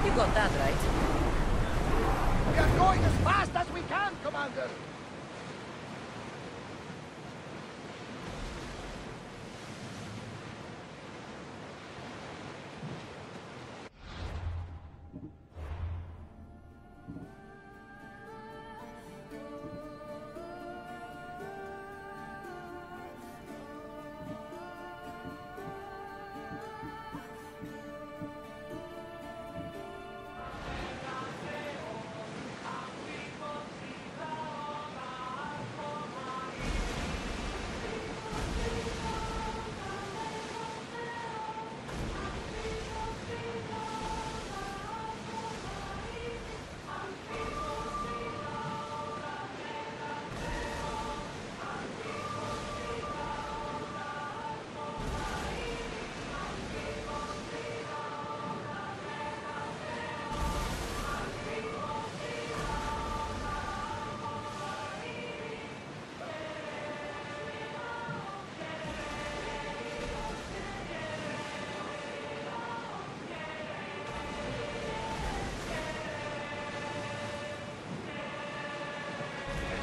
You got that right. We are going as fast as we can, Commander.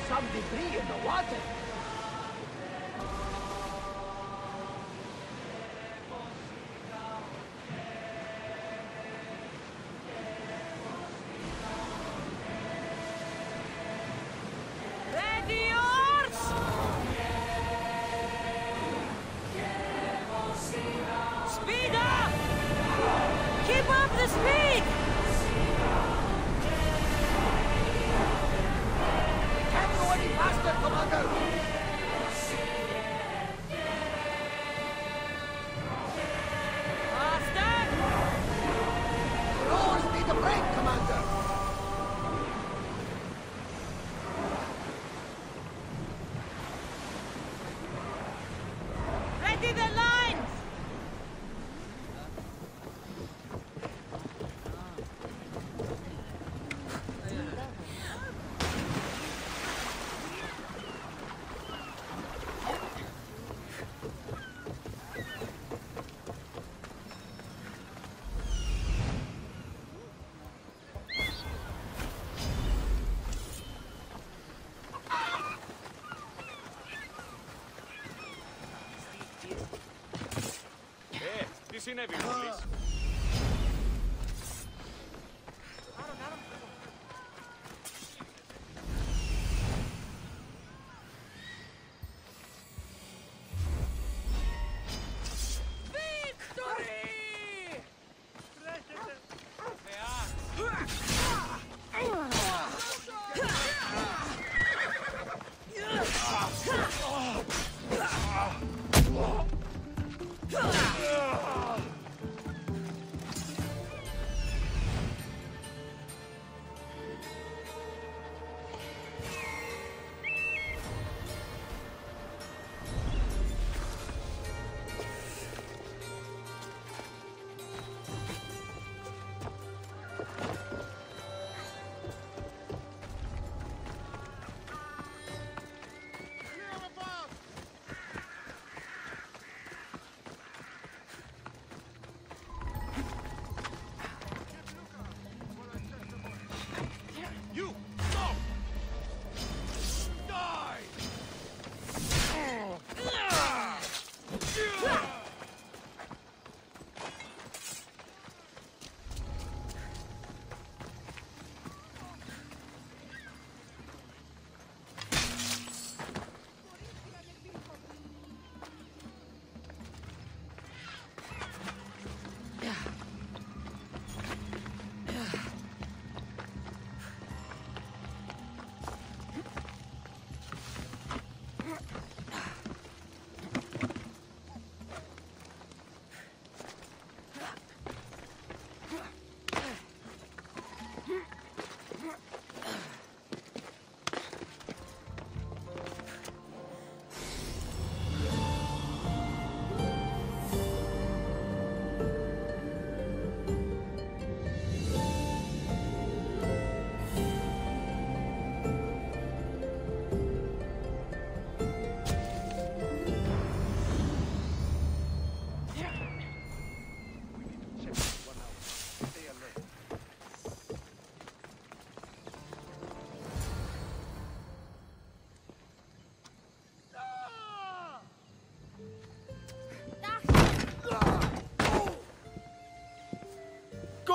Some debris in the water. Ready, oars! Speed up! Keep up the speed! Faster, Commander! Faster! Rowers need a break, Commander! Ready the lines! Τι συνέβη μόλις?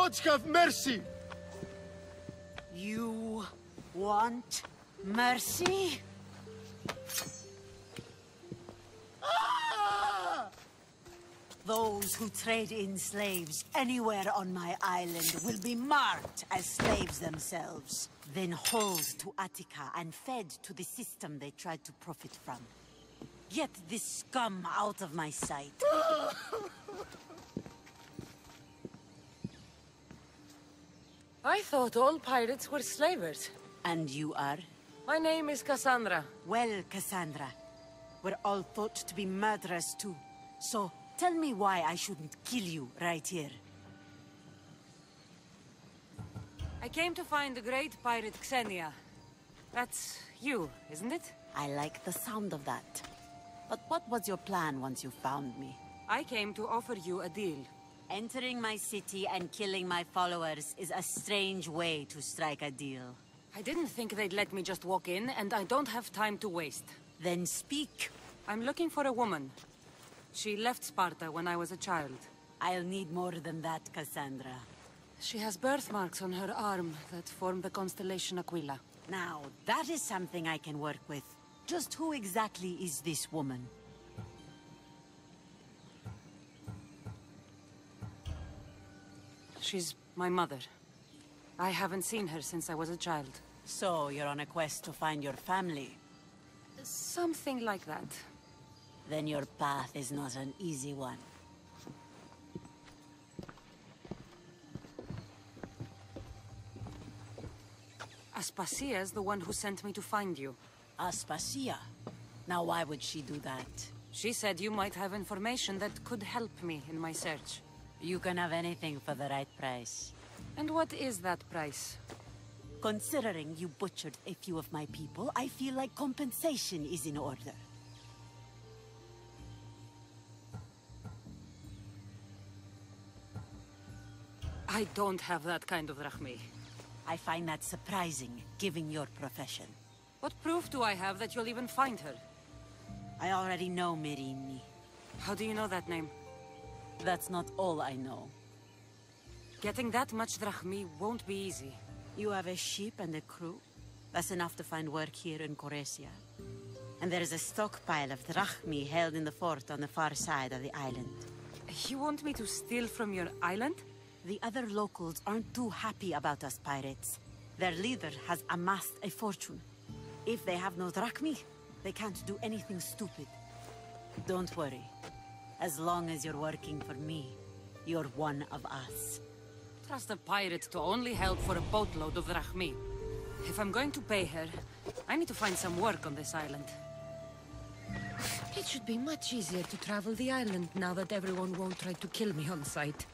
gods have mercy! You want mercy? Ah! Those who trade in slaves anywhere on my island will be marked as slaves themselves, then hauled to Attica and fed to the system they tried to profit from. Get this scum out of my sight. I thought all pirates were slavers. And you are? My name is Cassandra. Well, Cassandra, we're all thought to be murderers too. So, tell me why I shouldn't kill you right here. I came to find the great pirate Xenia. That's you, isn't it? I like the sound of that. But what was your plan once you found me? I came to offer you a deal. Entering my city and killing my followers is a strange way to strike a deal. I didn't think they'd let me just walk in, and I don't have time to waste. Then speak. I'm looking for a woman. She left Sparta when I was a child. I'll need more than that, Cassandra. She has birthmarks on her arm that form the constellation Aquila. Now, that is something I can work with. Just who exactly is this woman? She's my mother. I haven't seen her since I was a child. So, you're on a quest to find your family? Something like that. Then your path is not an easy one. Aspasia's the one who sent me to find you. Aspasia? Now why would she do that? She said you might have information that could help me in my search. You can have anything for the right price. And what is that price? Considering you butchered a few of my people, I feel like compensation is in order. I don't have that kind of drachmi. I find that surprising, given your profession. What proof do I have that you'll even find her? I already know Merini. How do you know that name? That's not all I know. Getting that much drachmi won't be easy. You have a ship and a crew? That's enough to find work here in Coresia. And there is a stockpile of drachmi held in the fort on the far side of the island. You want me to steal from your island? The other locals aren't too happy about us pirates. Their leader has amassed a fortune. If they have no drachmi, they can't do anything stupid. Don't worry. As long as you're working for me, you're one of us. Trust a pirate to only help for a boatload of drachmi. If I'm going to pay her, I need to find some work on this island. It should be much easier to travel the island now that everyone won't try to kill me on sight.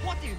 What in?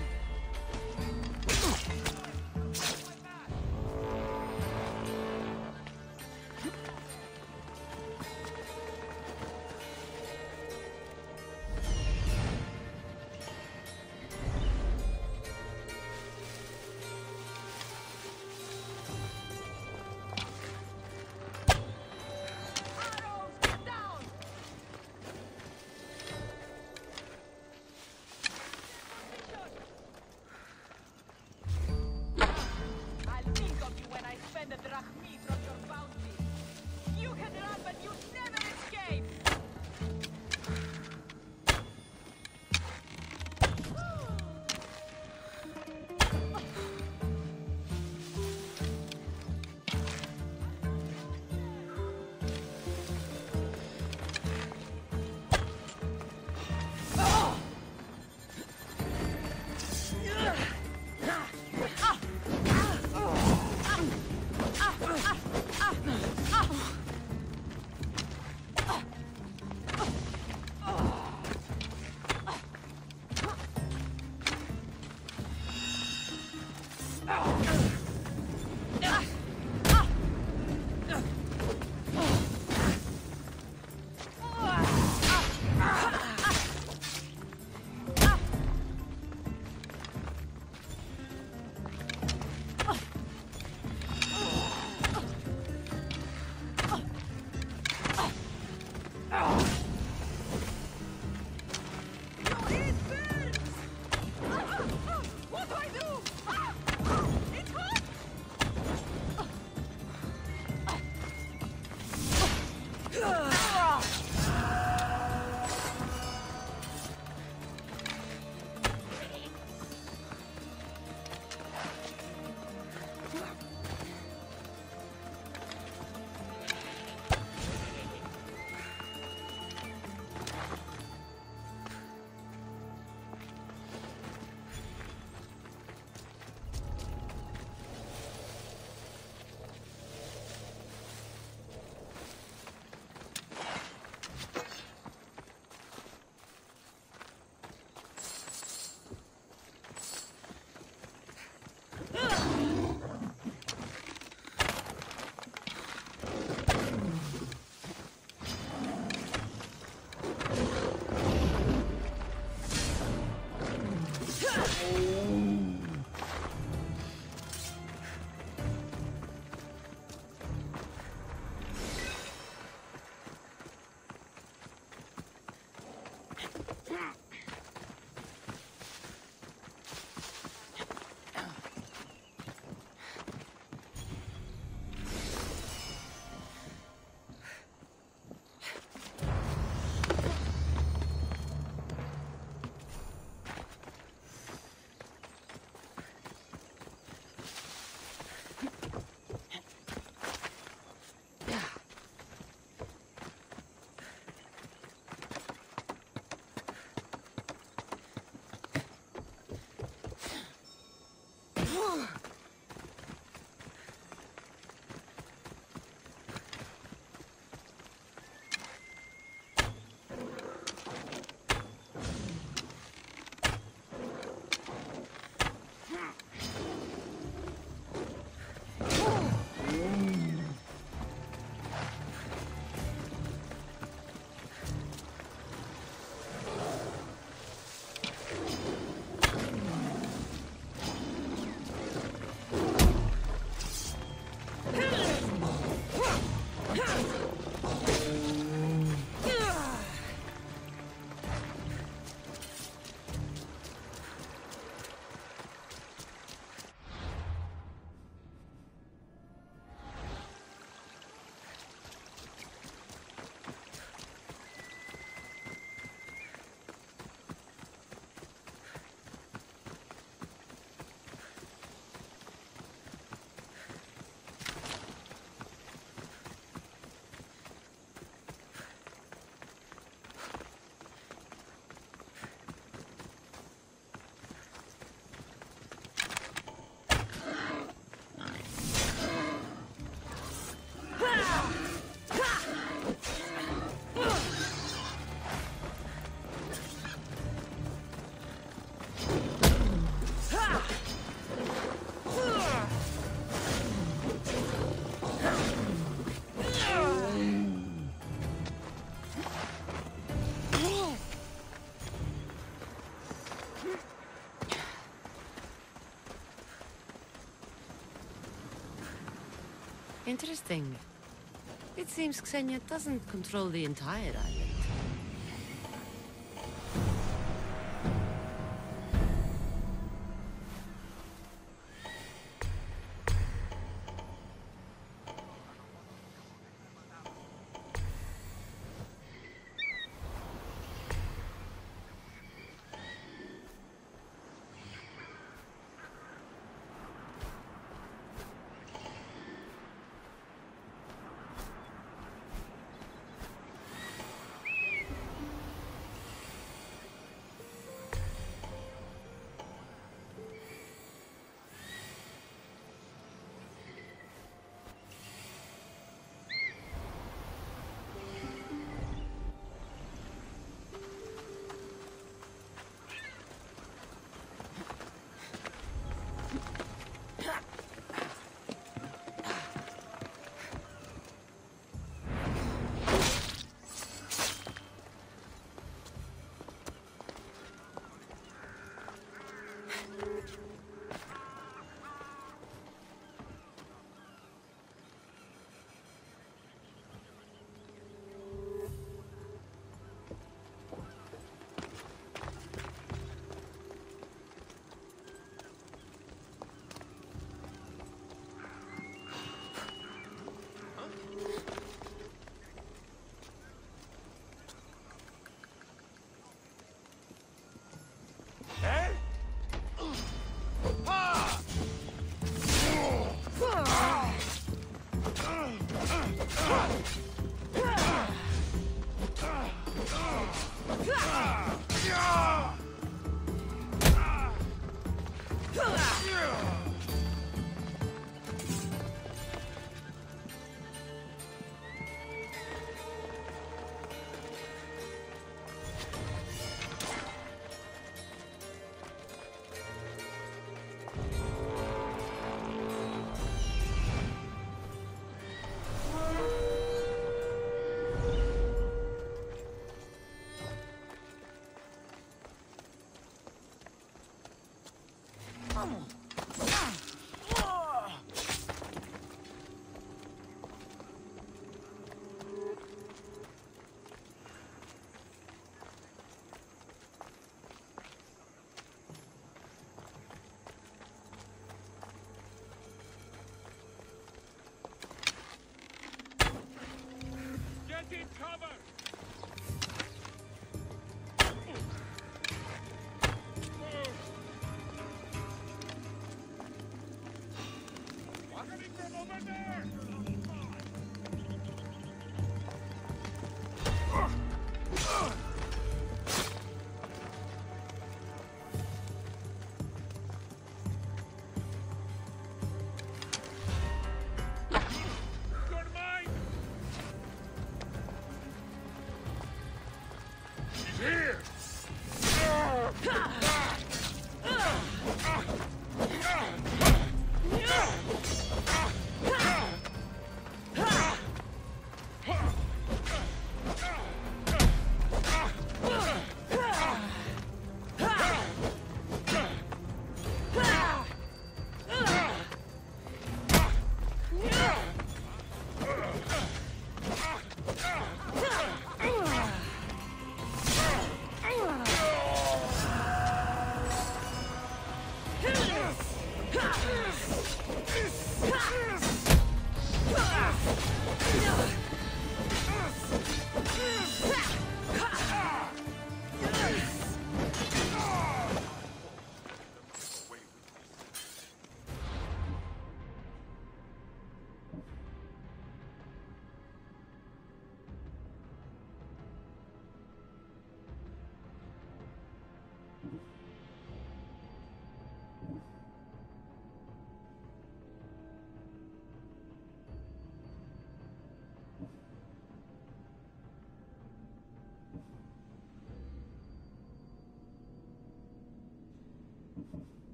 Interesting. It seems Xenia doesn't control the entire island.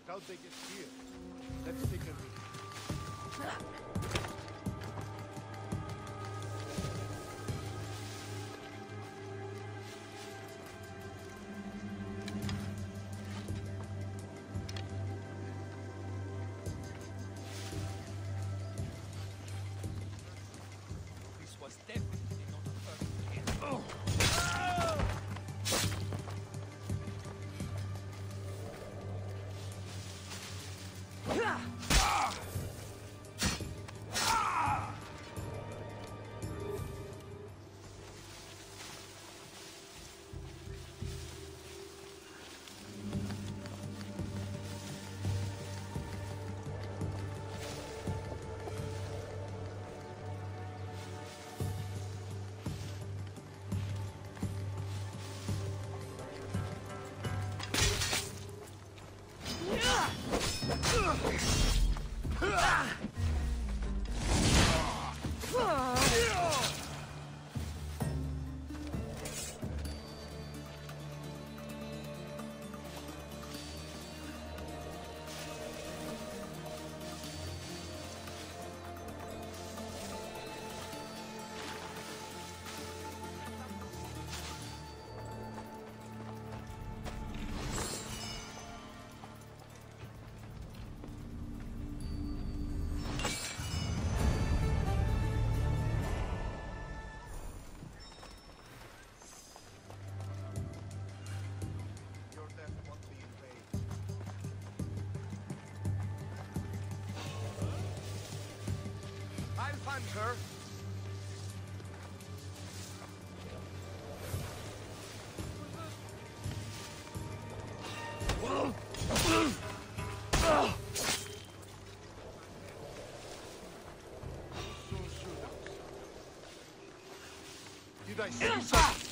How they get here? Let's take a look. I'll find her. Did I see something?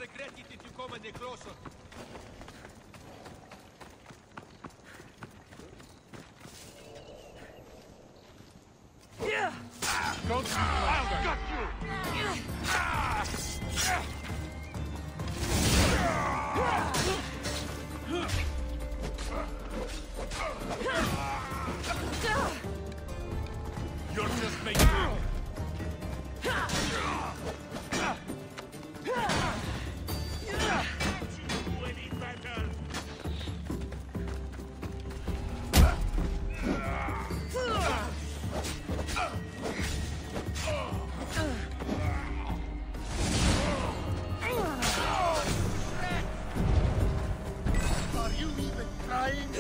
regret it if you come any closer. Don't I've got you! You're just making me. Are you even trying?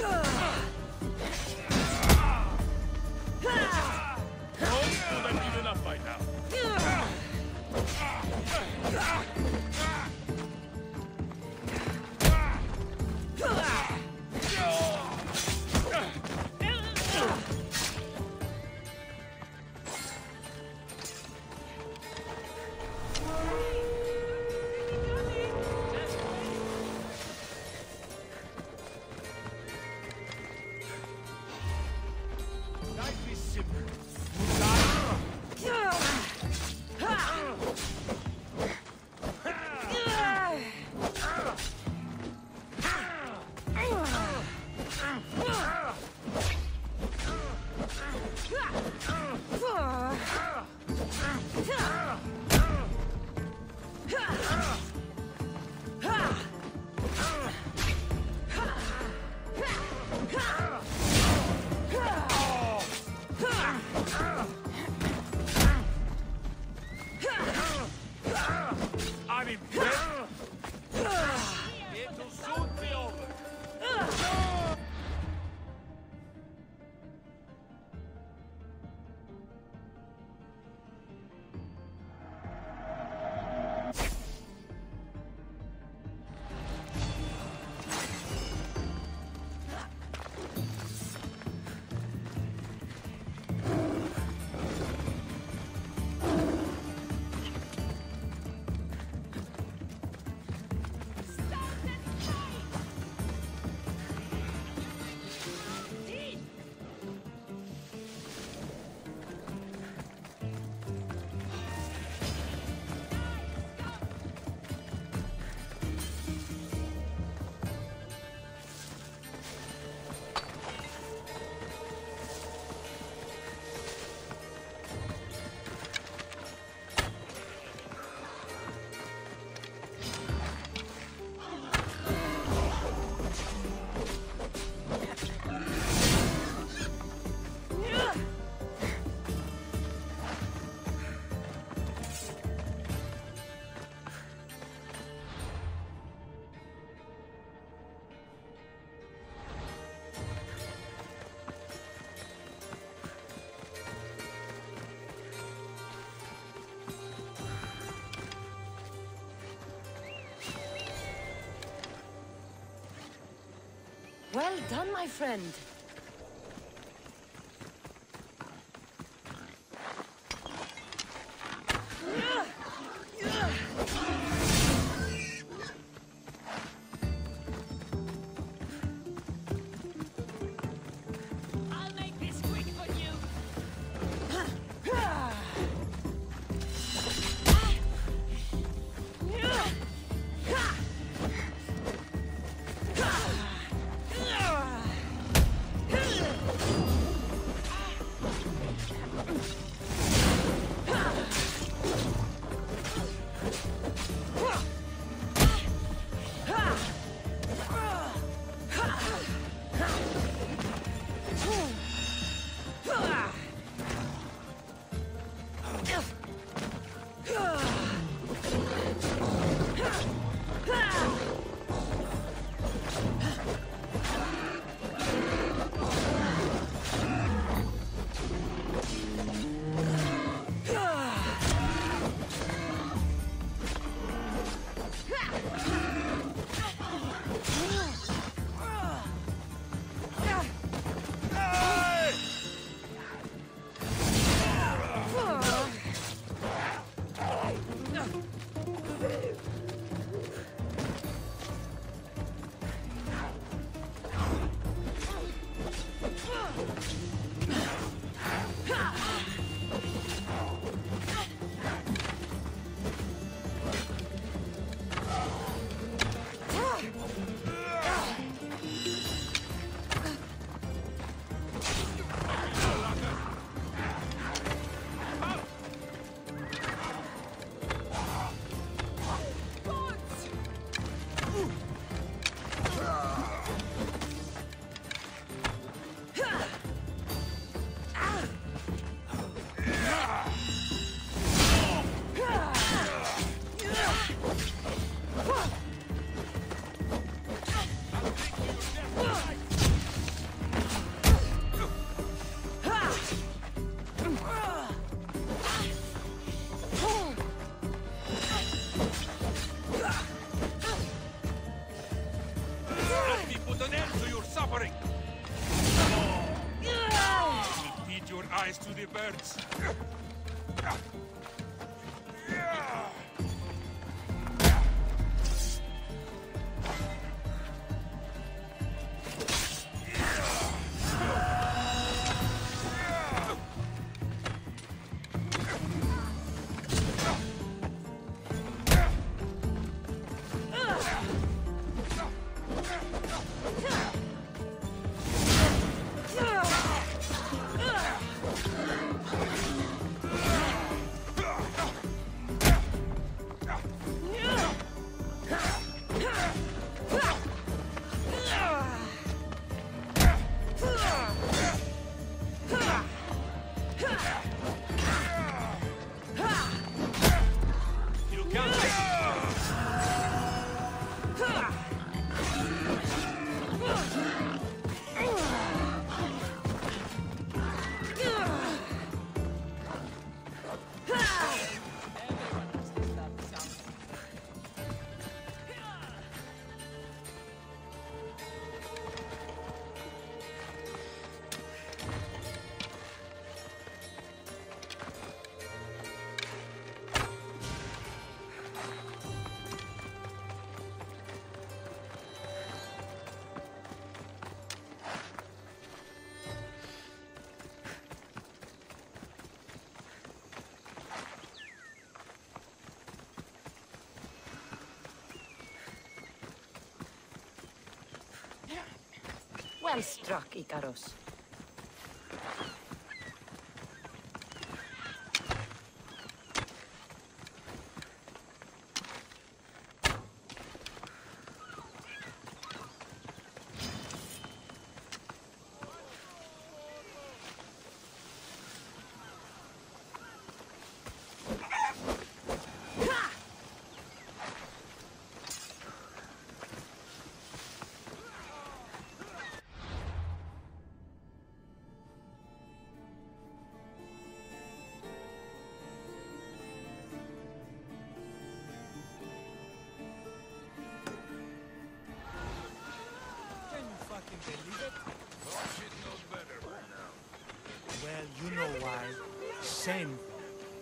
Would have given up by now. Life is simple. I'm in bed. It'll soon be over. Well done, my friend. I'll make this quick for you. hurts. Well struck, Icaros. Well, you know why. Same.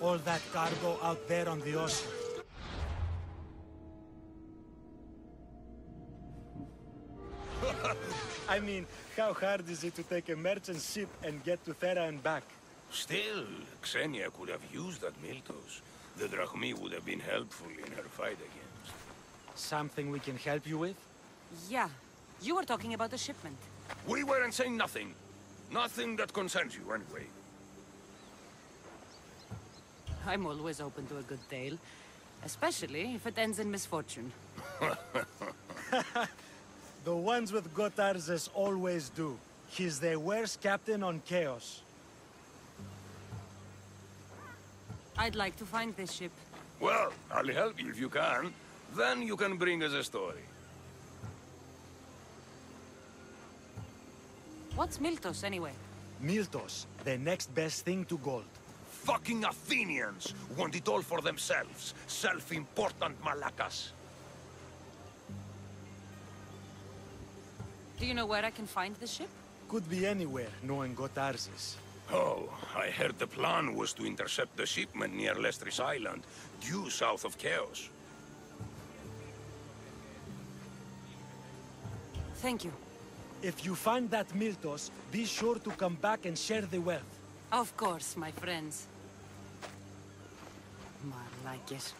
All that cargo out there on the ocean. I mean, how hard is it to take a merchant ship and get to Thera and back? Still, Xenia could have used that Miltos. The Drachmi would have been helpful in her fight against. Something we can help you with? Yeah. You were talking about the shipment. We weren't saying nothing. Nothing that concerns you, anyway. I'm always open to a good tale. Especially if it ends in misfortune. The ones with Gotarzes always do. He's the worst captain on Chaos. I'd like to find this ship. Well, I'll help you if you can. Then you can bring us a story. What's Miltos, anyway? Miltos, the next best thing to gold. Fucking Athenians want it all for themselves. Self-important malacas. Do you know where I can find the ship? Could be anywhere, knowing Gotarzes. Oh, I heard the plan was to intercept the shipment near Lestris Island, due south of Chaos. Thank you. If you find that Miltos, be sure to come back and share the wealth. Of course, my friends. Malakes.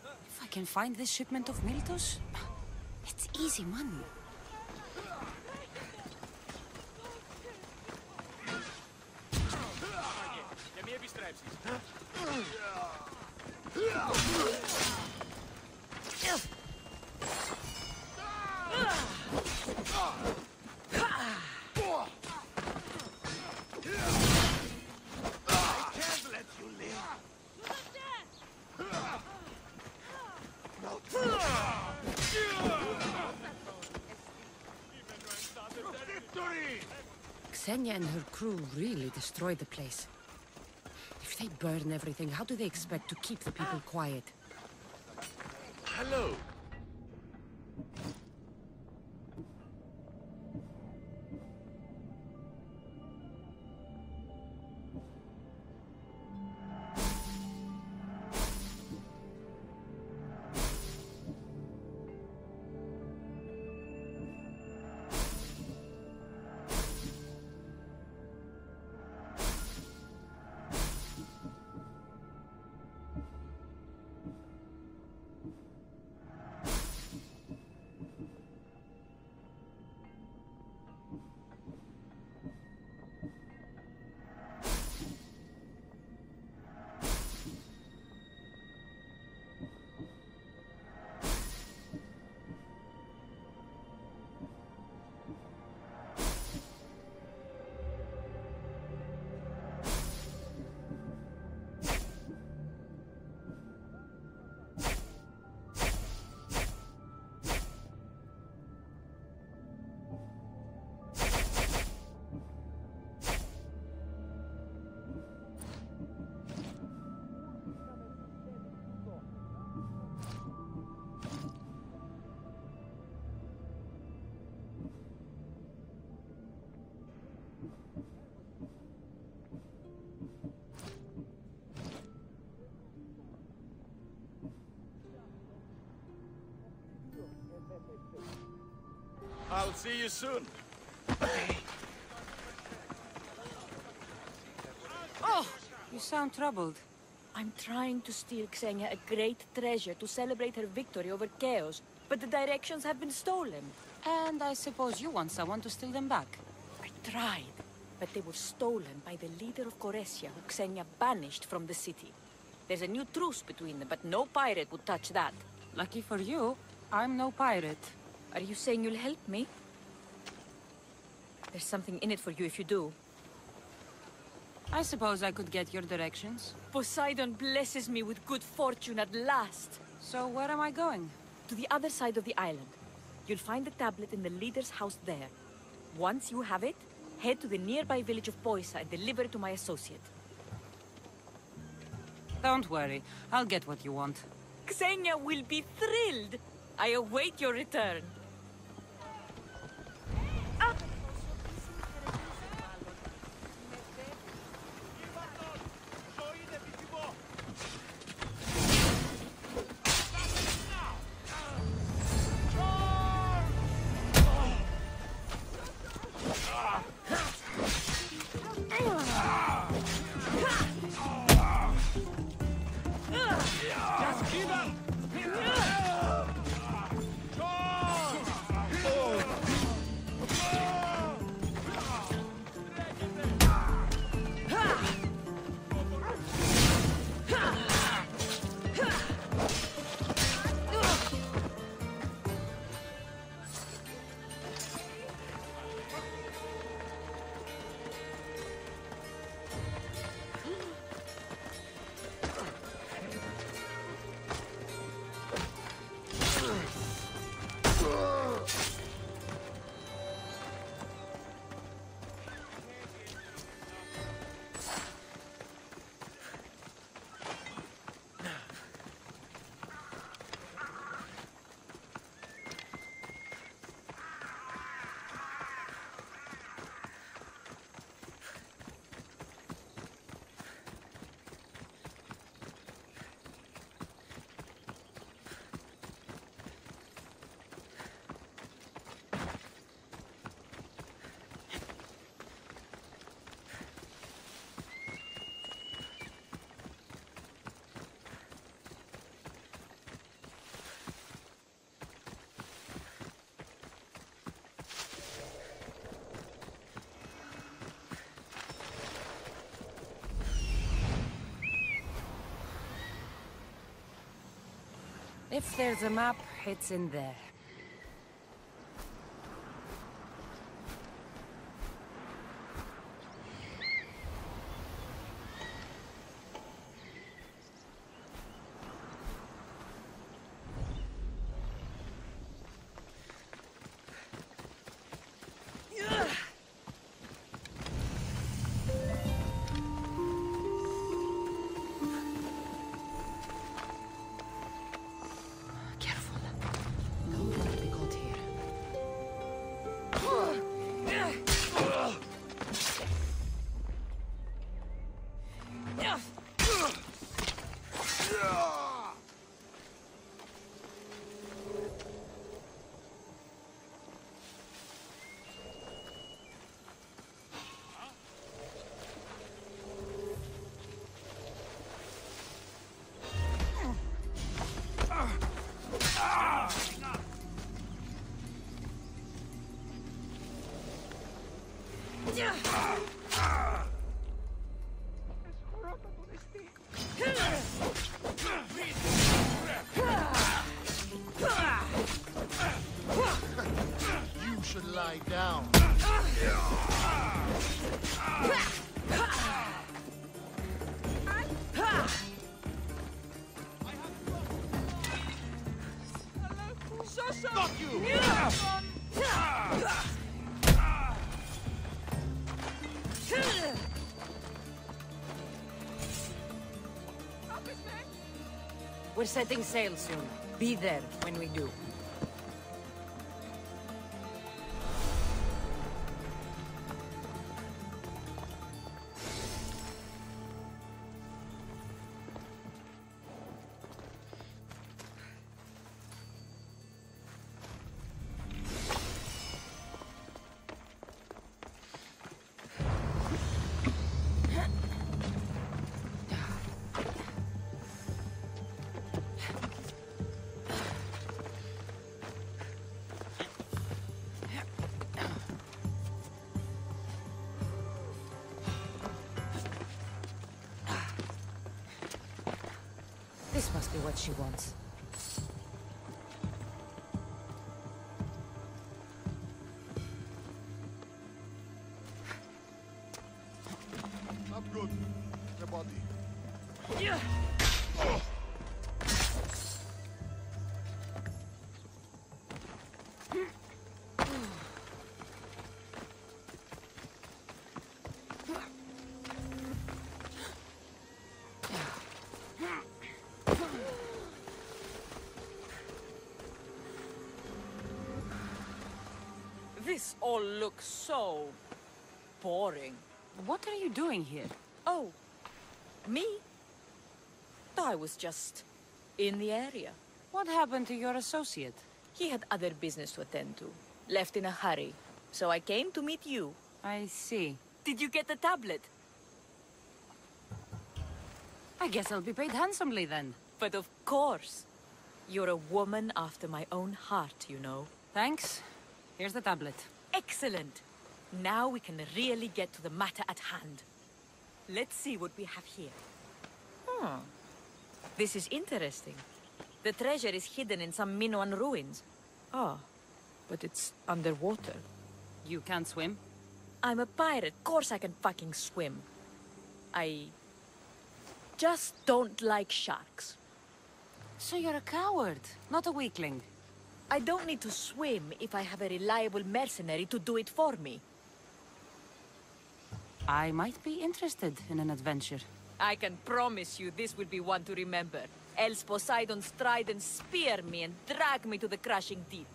If I can find this shipment of Miltos, it's easy money. Για μη επιστρέψεις. Xenia and her crew really destroyed the place. If they burn everything, how do they expect to keep the people quiet? Hello. See you soon. Oh, you sound troubled. I'm trying to steal Xenia a great treasure to celebrate her victory over Chaos, but the directions have been stolen. And I suppose you want someone to steal them back. I tried, but they were stolen by the leader of Goresia, who Xenia banished from the city. There's a new truce between them, but no pirate would touch that. Lucky for you, I'm no pirate. Are you saying you'll help me? There's something in it for you if you do. I suppose I could get your directions. Poseidon blesses me with good fortune at last. So where am I going? To the other side of the island. You'll find the tablet in the leader's house there. Once you have it, head to the nearby village of Poisa and deliver it to my associate. Don't worry, I'll get what you want. Xenia will be thrilled. I await your return. If there's a map, it's in there. You should lie down. Got you! We're setting sail soon. Be there when we do. This must be what she wants. Not good. The body. Yeah. This all looks so boring. What are you doing here? Oh, me? I was just in the area. What happened to your associate? He had other business to attend to. Left in a hurry. So I came to meet you. I see. Did you get the tablet? I guess I'll be paid handsomely then. But of course. You're a woman after my own heart, you know. Thanks. Here's the tablet. Excellent. Now we can really get to the matter at hand. Let's see what we have here. This is interesting. The treasure is hidden in some Minoan ruins. Ah, but it's underwater. You can't swim? I'm a pirate. Of course I can fucking swim. I just don't like sharks. So you're a coward, not a weakling. I don't need to swim if I have a reliable mercenary to do it for me. I might be interested in an adventure. I can promise you this will be one to remember. Else Poseidon's trident spear me and drag me to the crashing deep.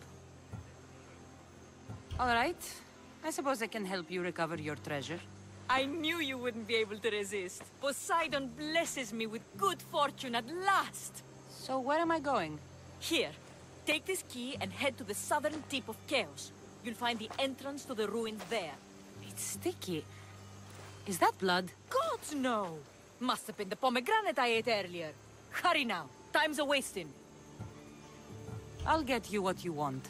All right. I suppose I can help you recover your treasure. I knew you wouldn't be able to resist. Poseidon blesses me with good fortune at last. So where am I going? Here. Take this key and head to the southern tip of Chaos. You'll find the entrance to the ruins there. It's sticky. Is that blood? Gods, no! Must have been the pomegranate I ate earlier. Hurry now. Time's a-wasting. I'll get you what you want.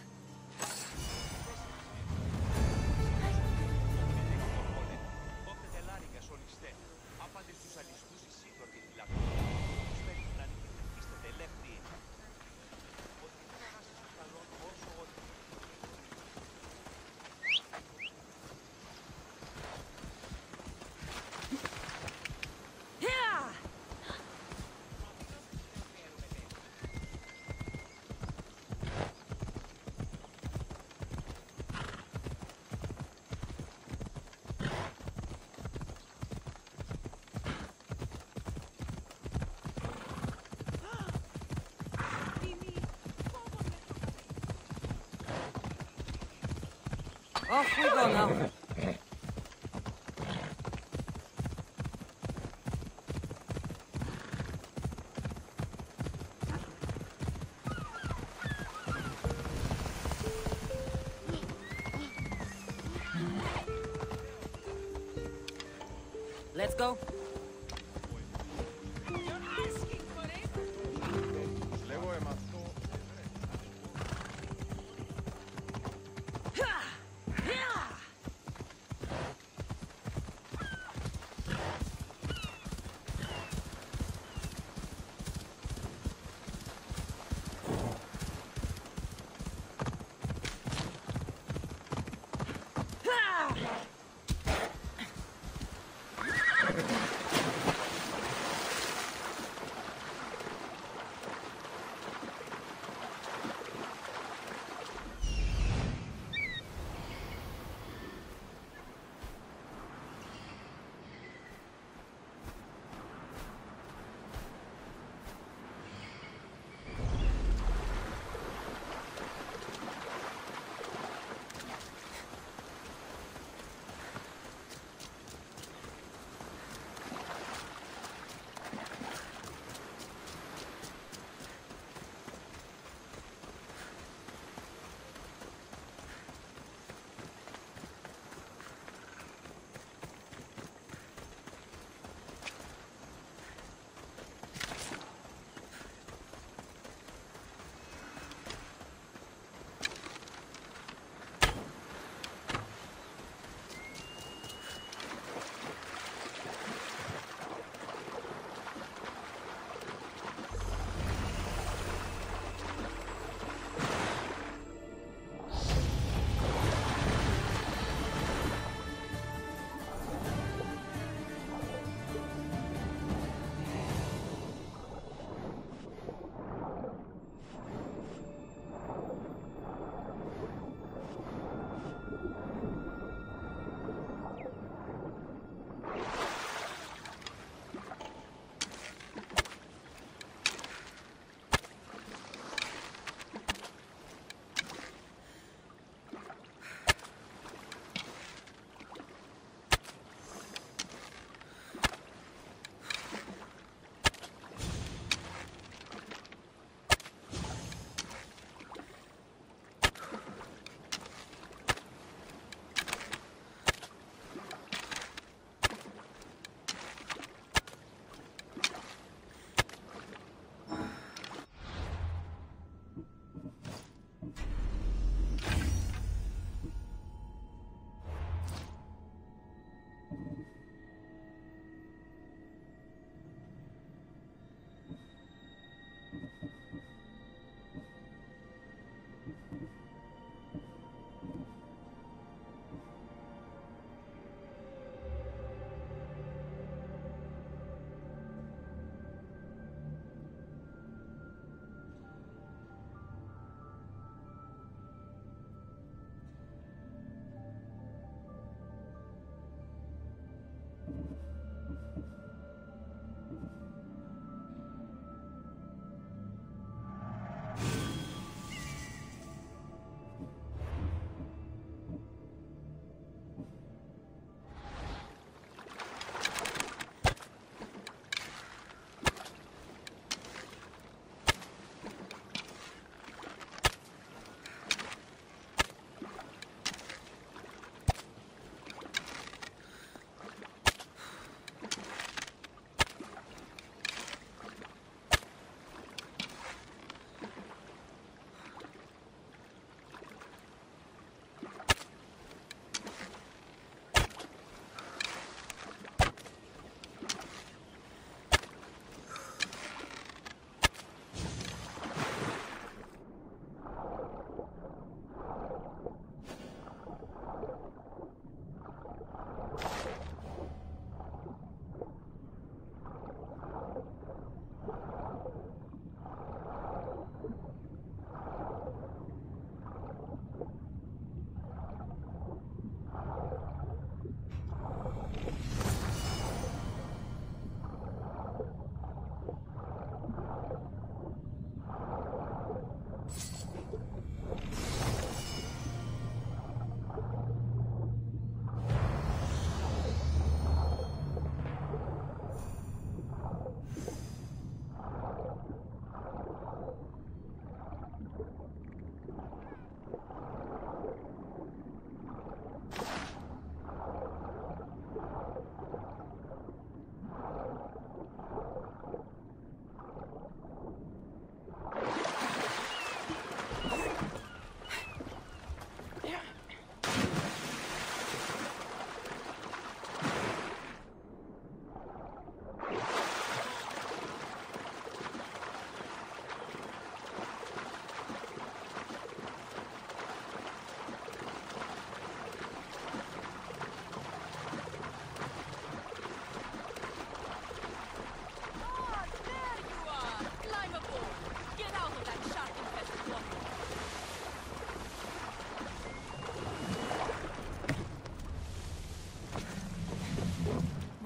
Off we go now. Let's go.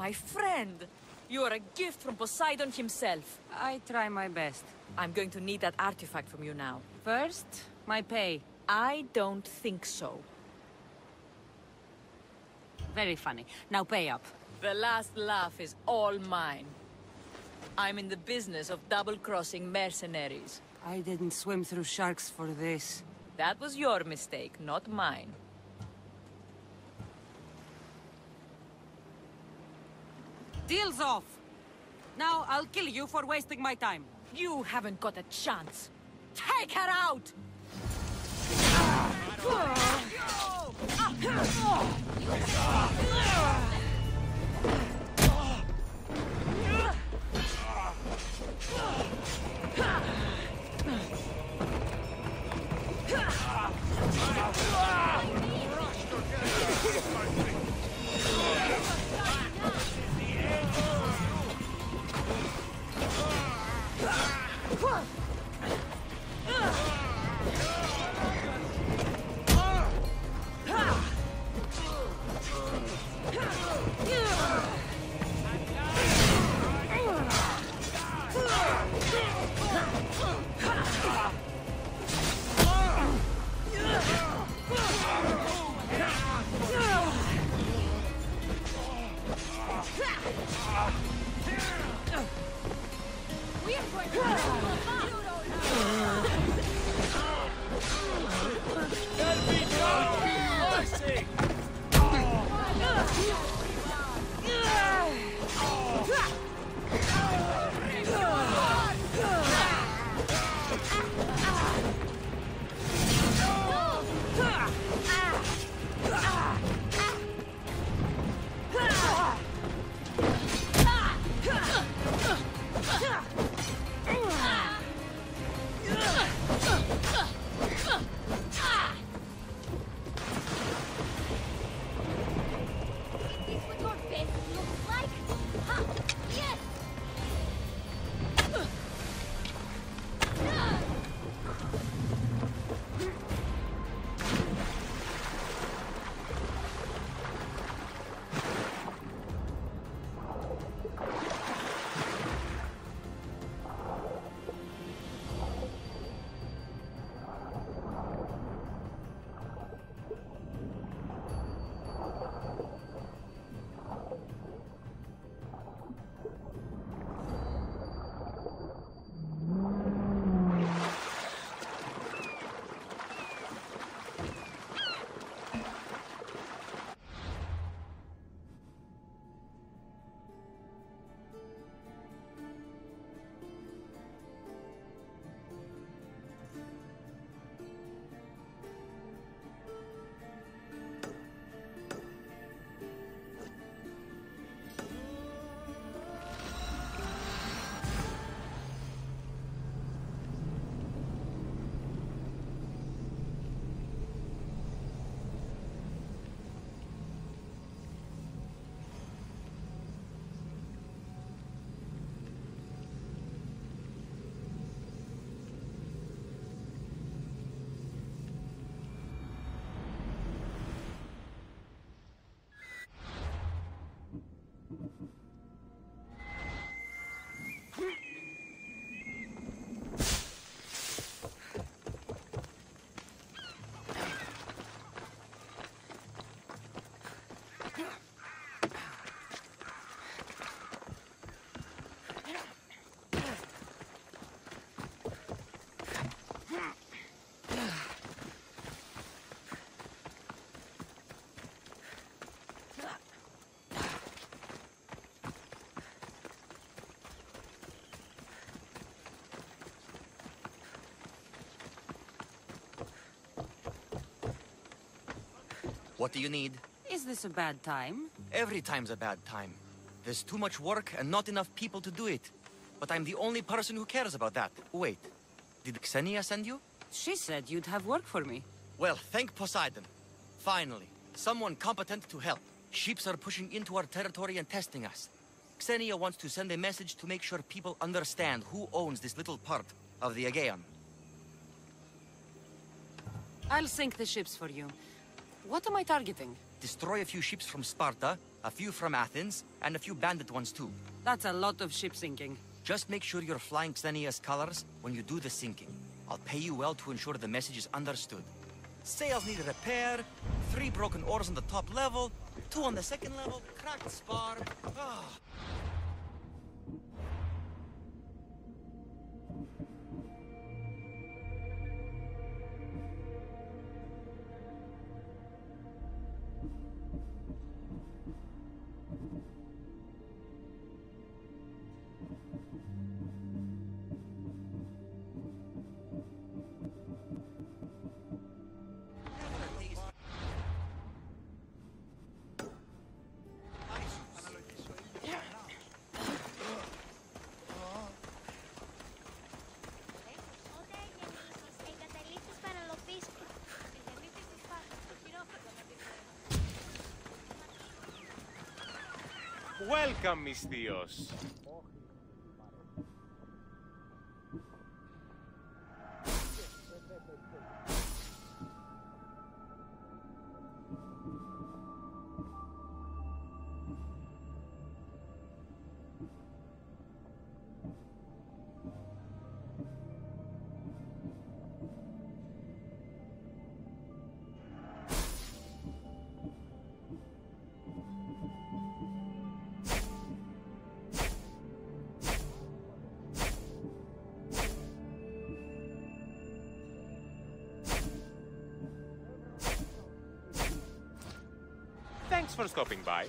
My friend! You are a gift from Poseidon himself. I try my best. I'm going to need that artifact from you now. First, my pay. I don't think so. Very funny. Now pay up. The last laugh is all mine. I'm in the business of double-crossing mercenaries. I didn't swim through sharks for this. That was your mistake, not mine. Deal's off! Now I'll kill you for wasting my time. You haven't got a chance. Take her out! What do you need? Is this a bad time? Every time's a bad time. There's too much work and not enough people to do it. But I'm the only person who cares about that. Wait, did Xenia send you? She said you'd have work for me. Well, thank Poseidon. Finally, someone competent to help. Ships are pushing into our territory and testing us. Xenia wants to send a message to make sure people understand who owns this little part of the Aegean. I'll sink the ships for you. What am I targeting? Destroy a few ships from Sparta, A few from Athens, and a few bandit ones too. That's a lot of ship sinking. Just make sure you're flying Xenia's colors when you do the sinking. I'll pay you well to ensure the message is understood. Sails need repair, 3 broken oars on the top level, 2 on the second level, cracked spar. Ah. Welcome, mis tíos. Thanks for stopping by.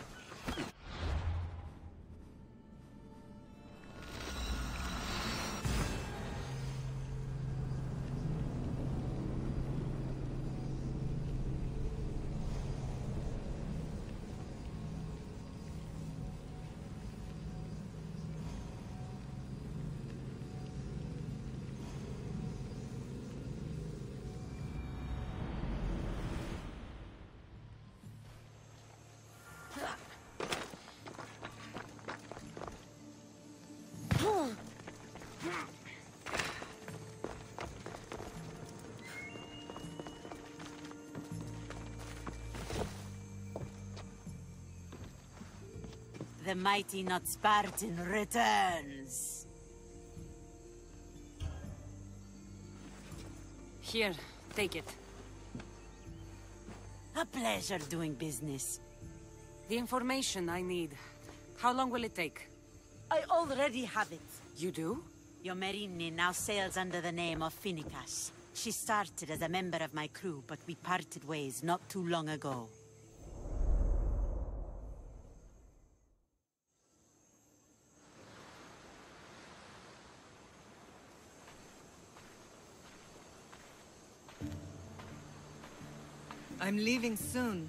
The mighty not Spartan returns. Here, take it. A pleasure doing business. The information I need. How long will it take? I already have it. You do? Yomerini now sails under the name of Finicas. She started as a member of my crew, but we parted ways not too long ago. I'm leaving soon.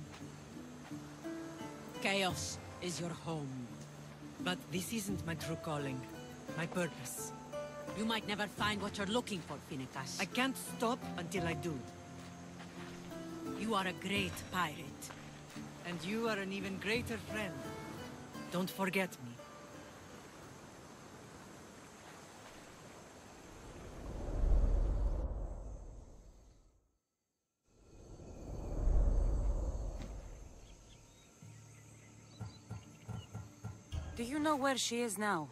Chaos is your home. But this isn't my true calling. My purpose. You might never find what you're looking for, Finicas. I can't stop until I do. You are a great pirate. And you are an even greater friend. Don't forget me. Do you know where she is now?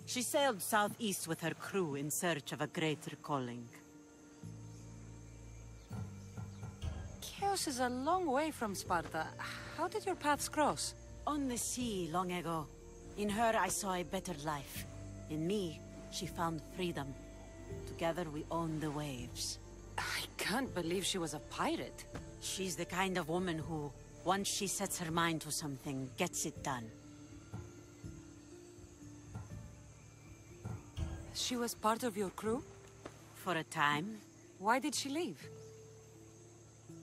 She sailed southeast with her crew in search of a greater calling. Chaos is a long way from Sparta. How did your paths cross? On the sea, long ago. In her, I saw a better life. In me, she found freedom. Together, we owned the waves. I can't believe she was a pirate. She's the kind of woman who, once she sets her mind to something, gets it done. She was part of your crew? For a time. Why did she leave?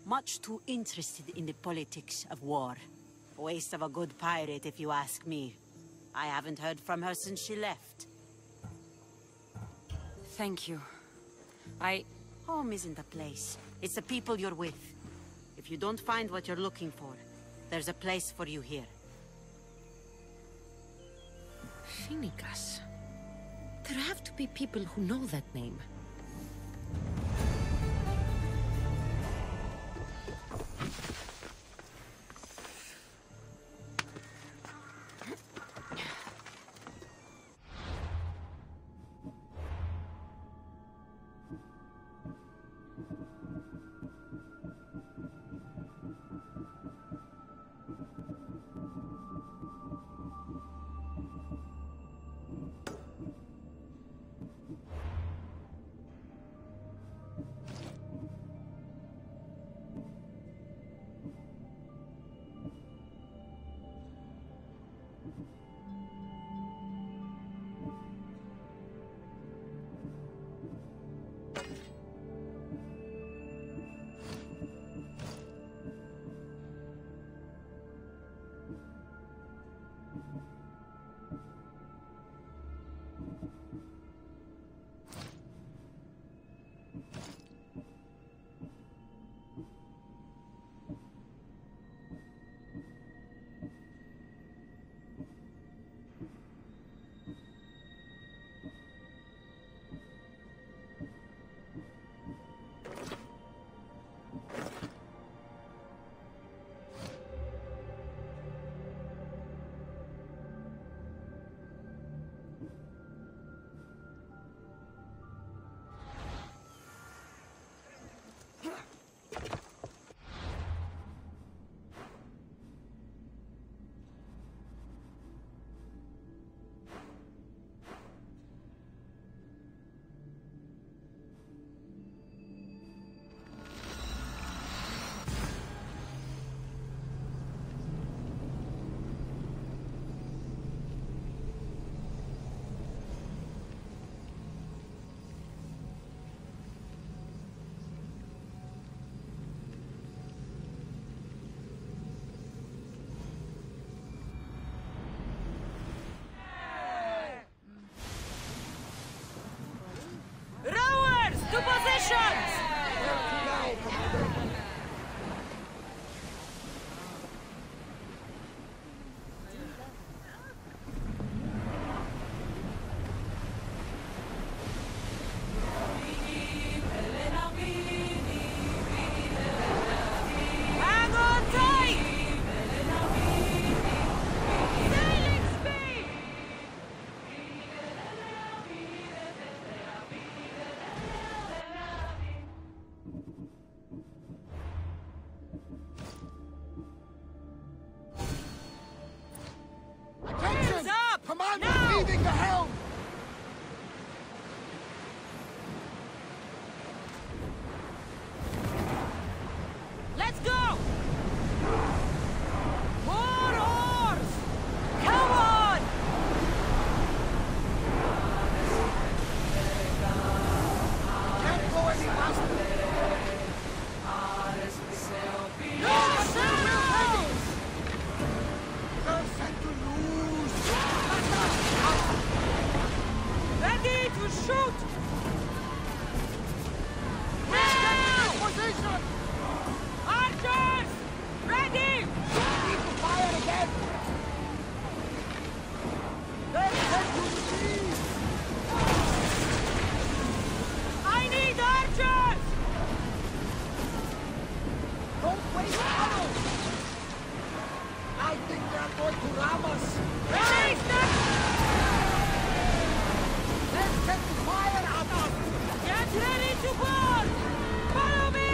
Much too interested in the politics of war. Waste of a good pirate, if you ask me. I haven't heard from her since she left. Thank you. Home isn't a place. It's the people you're with. If you don't find what you're looking for, there's a place for you here. Finicas. There have to be people who know that name. To positions! Hang on tight! Sailing speed! Attention! Up! Commander Now! leading the helm! Let's go! More oars! Come on! Can't go any faster! No sails! They're set to lose! Ready to shoot! Now! Position! Archers! Ready! Need to fire again! They're set to receive! I need archers! Don't waste ammo! I think they're going to ram us! Ready, step! Let's set fire at us! Get ready to board! Follow me!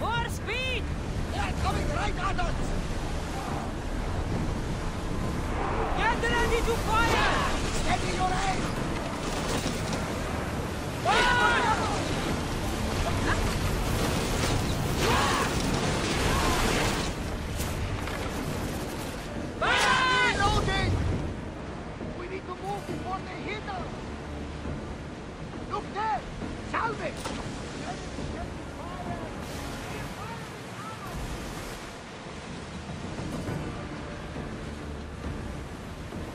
More speed! They're coming right at us! Get ready to fire! Steady your aim! Reloading! We need to move before they hit us! Look there! Salvage!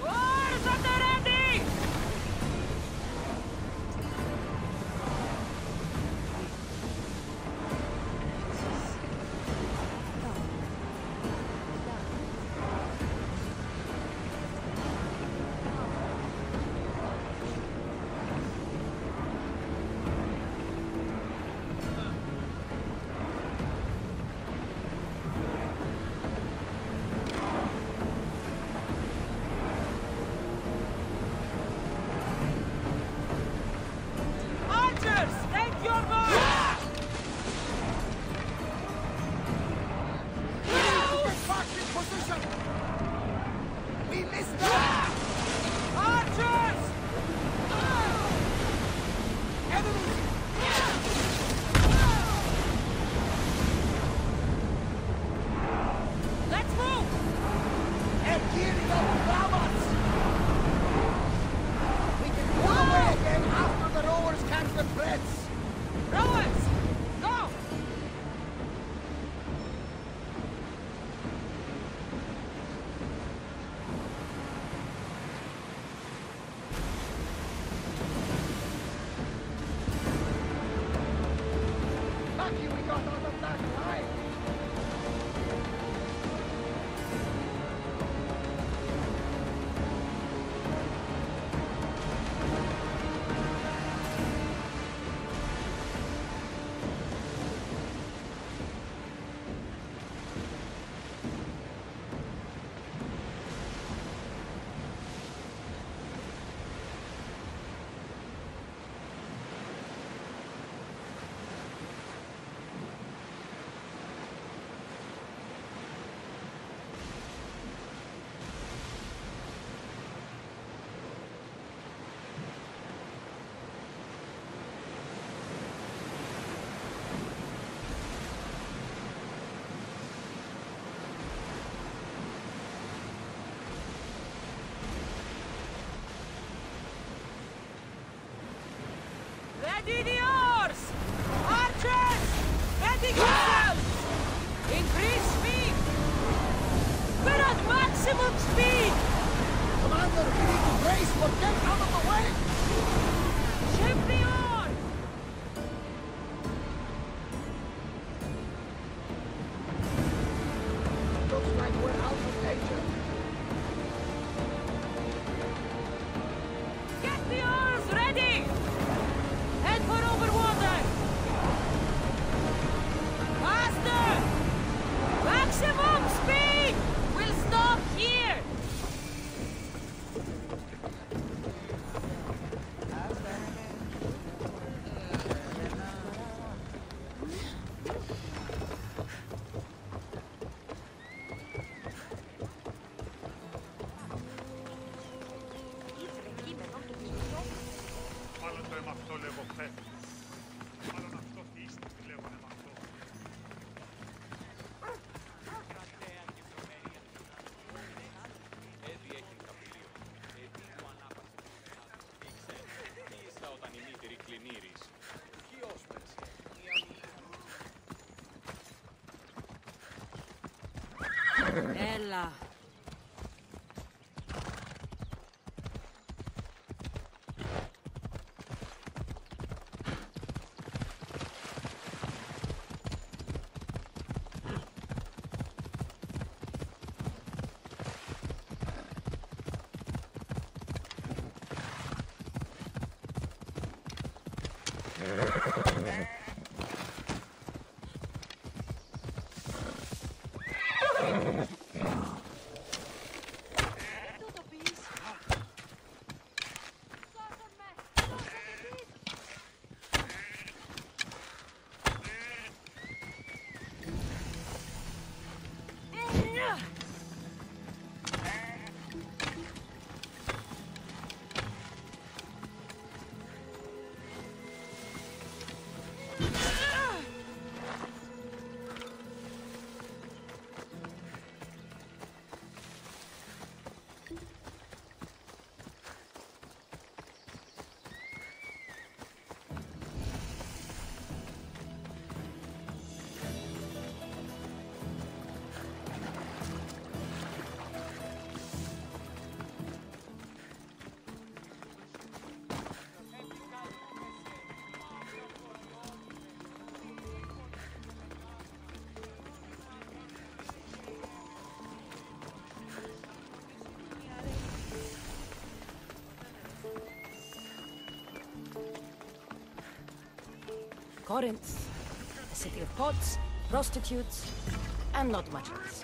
Oars at the ready! lucky we got out of that line. Ready the oars! Archers! Ready yourselves! Increase speed! We're at maximum speed! Commander, we need to brace for get out of the way! Ship the oar! Looks like we're out of danger. Get the oars ready! Head for over water! Faster! Maximum speed! We'll stop here! Μάλλον το αίμα αυτό λέγω φεύγει. Μάλλον αυτό είστε που λέγουν αίμα αυτό. Όταν η μήτηρη κλινήρης. Ποιος πες. Έλα. Corinth, a city of pots, prostitutes, and not much else.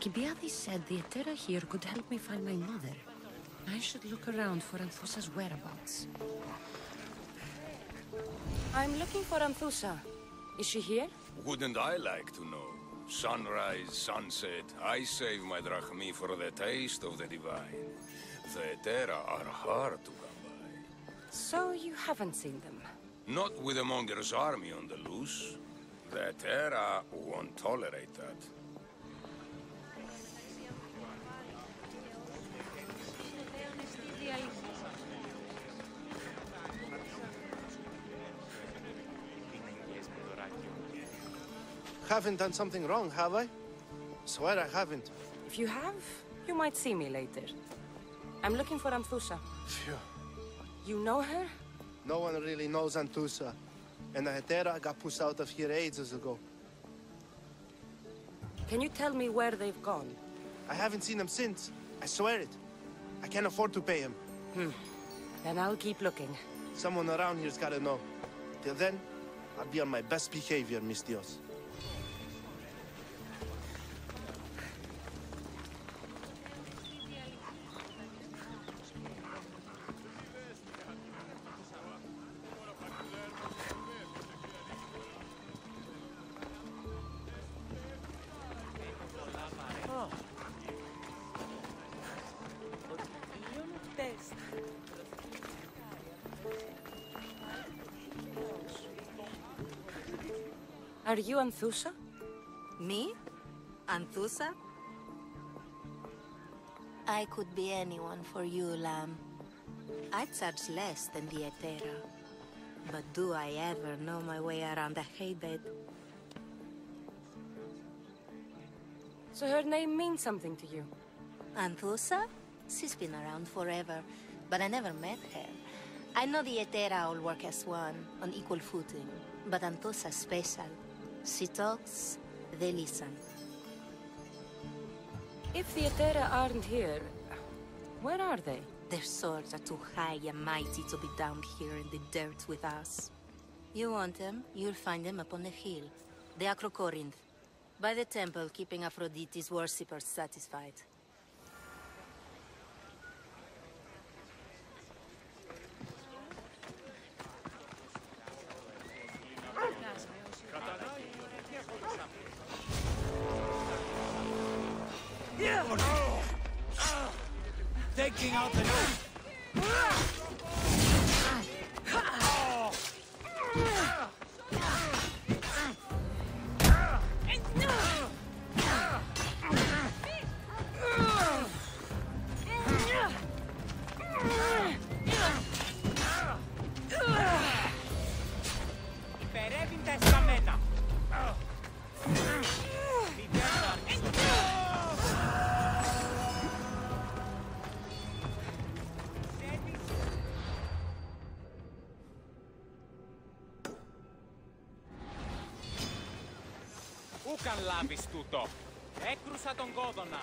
Alcibiades said the Etera here could help me find my mother. I should look around for Anthusa's whereabouts. I'm looking for Anthusa. Is she here? Wouldn't I like to know? Sunrise, sunset, I save my drachmi for the taste of the divine. The Etera are hard to come by. So you haven't seen them? Not with a Monger's army on the loose. The Etera won't tolerate that. Haven't done something wrong, have I? Swear I haven't. If you have, you might see me later. I'm looking for Anthusa. Phew. You know her? No one really knows Anthusa. And the Etera got pushed out of here ages ago. Can you tell me where they've gone? I haven't seen them since. I swear it. I can't afford to pay him. Then I'll keep looking. Someone around here's gotta know. Till then, I'll be on my best behavior, mis Dios. Are you Anthusa? Me? Anthusa? I could be anyone for you, lamb. I charge less than the Etera. But do I ever know my way around a haybed? So her name means something to you? Anthusa? She's been around forever, but I never met her. I know the Etera all work as one, on equal footing. But Anthusa's special. She talks, they listen. If the Etera aren't here, where are they? Their swords are too high and mighty to be down here in the dirt with us. You want them, you'll find them up on the hill. The Acrocorinth. By the temple, keeping Aphrodite's worshippers satisfied. Taking out the Υπερεύει τα εσκαμμένα. Ούκαν λάβεις τούτο. Έκρουσα τον κόδωνα.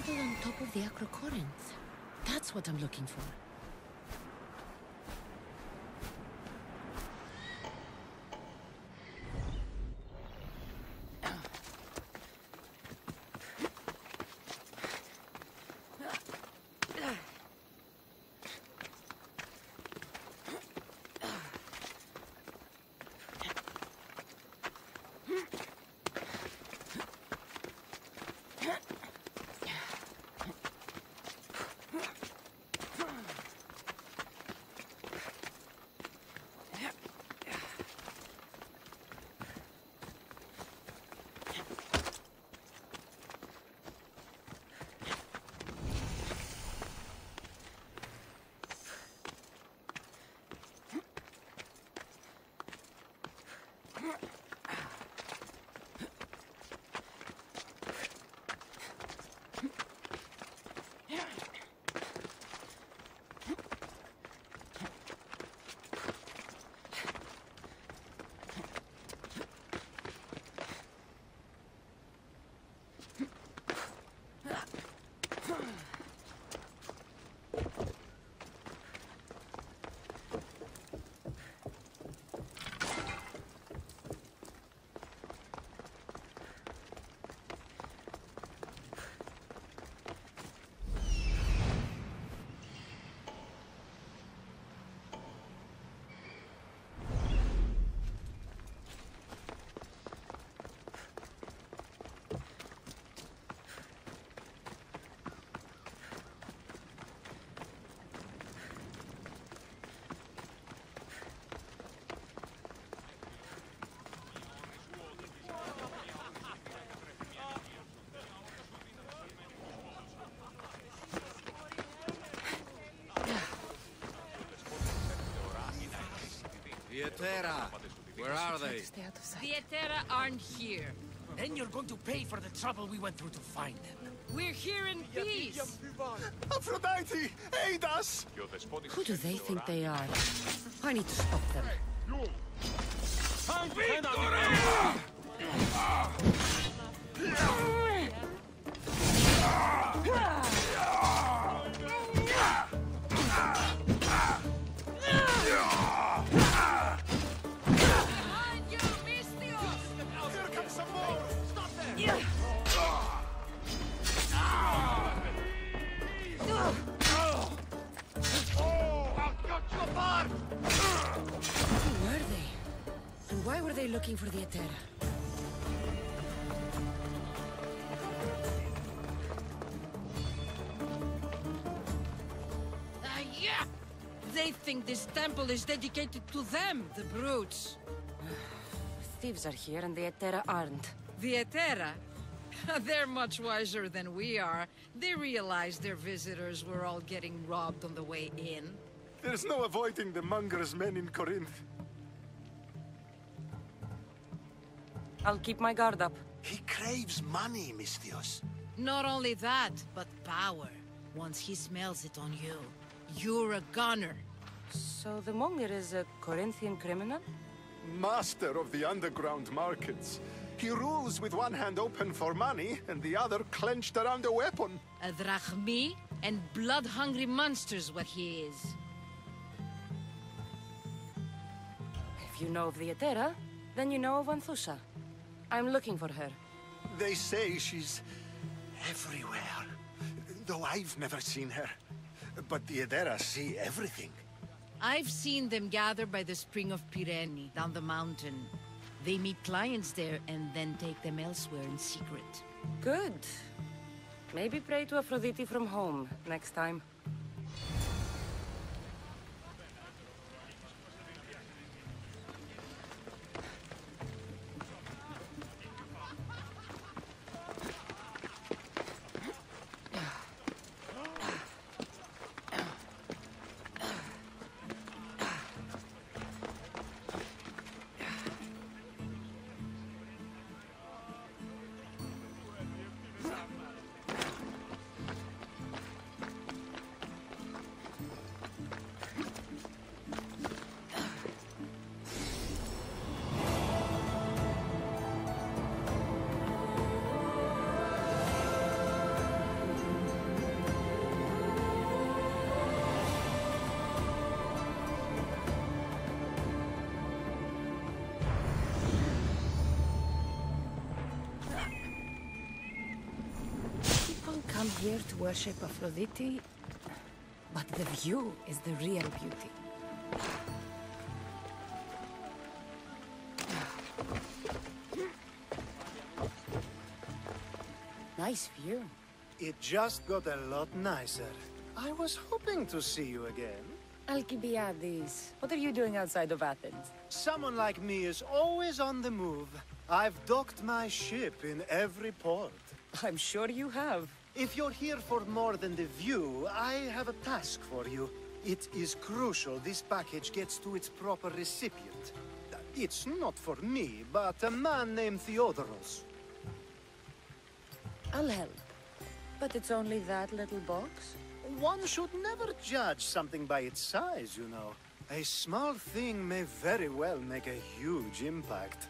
Idol on top of the Acrocorinth. That's what I'm looking for. Vietera, where are they? The Etera aren't here. Then you're going to pay for the trouble we went through to find them. We're here in peace. Aphrodite, aid us! Who do they think they are? I need to stop them. Who were they? And why were they looking for the Etera? Yeah! They think this temple is dedicated to them, the brutes. Thieves are here and the Etera aren't. The Etera? They're much wiser than we are. They realized their visitors were all getting robbed on the way in. There's no avoiding the monger's men in Corinth. I'll keep my guard up. He craves money, Misthios. Not only that, but power. Once he smells it on you, you're a gunner. So the monger is a Corinthian criminal? Master of the underground markets. He rules with one hand open for money and the other clenched around a weapon. A drachmi and blood-hungry monster's what he is. If you know of the Etera, then you know of Anthusha. I'm looking for her. They say she's everywhere, though I've never seen her. But the Etera see everything. I've seen them gather by the spring of Pirene, down the mountain. They meet clients there and then take them elsewhere in secret. Good. Maybe pray to Aphrodite from home next time. come here to worship Aphrodite, but the view is the real beauty. Nice view. It just got a lot nicer. I was hoping to see you again. Alcibiades, what are you doing outside of Athens? Someone like me is always on the move. I've docked my ship in every port. I'm sure you have. If you're here for more than the view, I have a task for you. It is crucial this package gets to its proper recipient. It's not for me, but a man named Theodoros. I'll help. But it's only that little box? One should never judge something by its size, you know. A small thing may very well make a huge impact.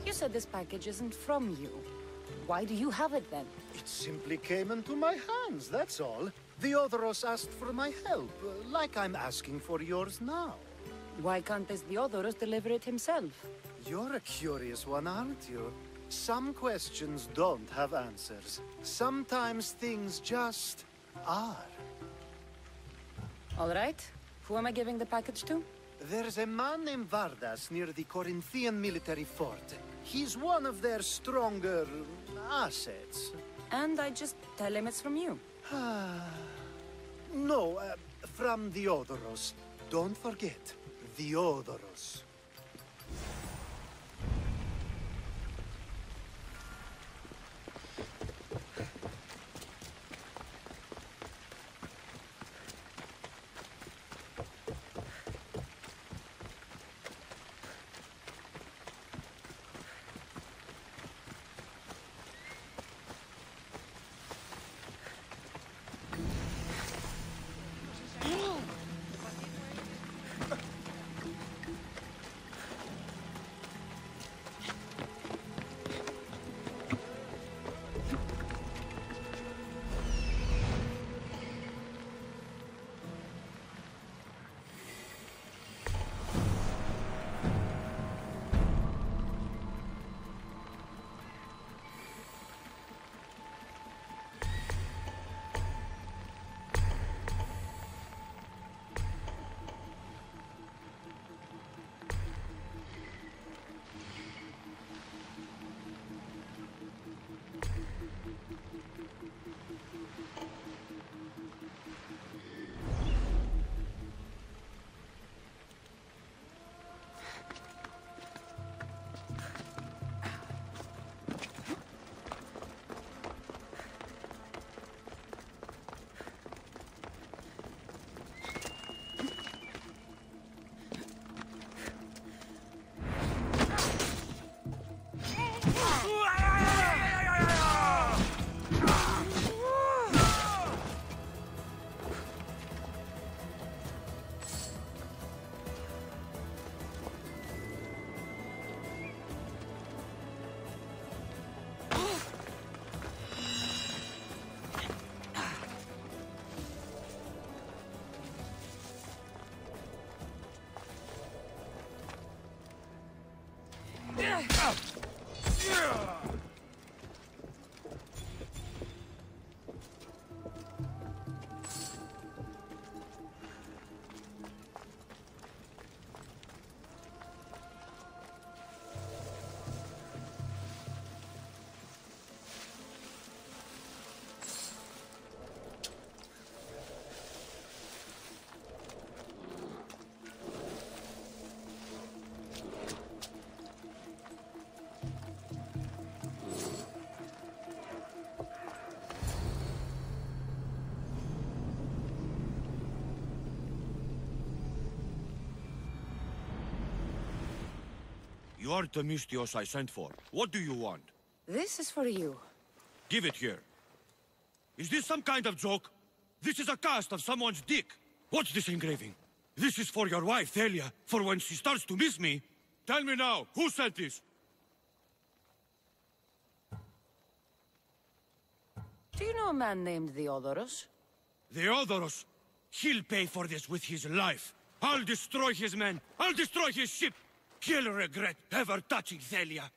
You said this package isn't from you. Why do you have it then? It simply came into my hands, that's all. Theodoros asked for my help, like I'm asking for yours now. Why can't this Theodoros deliver it himself? You're a curious one, aren't you? Some questions don't have answers. Sometimes things just are. All right. Who am I giving the package to? There's a man named Vardas near the Corinthian military fort. He's one of their stronger assets. And I just tell him it's from you. No, from Theodoros. Don't forget, Theodoros. You are the Mystios I sent for. What do you want? This is for you. Give it here. Is this some kind of joke? This is a cast of someone's dick. What's this engraving? This is for your wife, Thalia, for when she starts to miss me. Tell me now, who sent this? Do you know a man named Theodoros? Theodoros? He'll pay for this with his life. I'll destroy his men. I'll destroy his ship. He'll regret ever touching Thalia.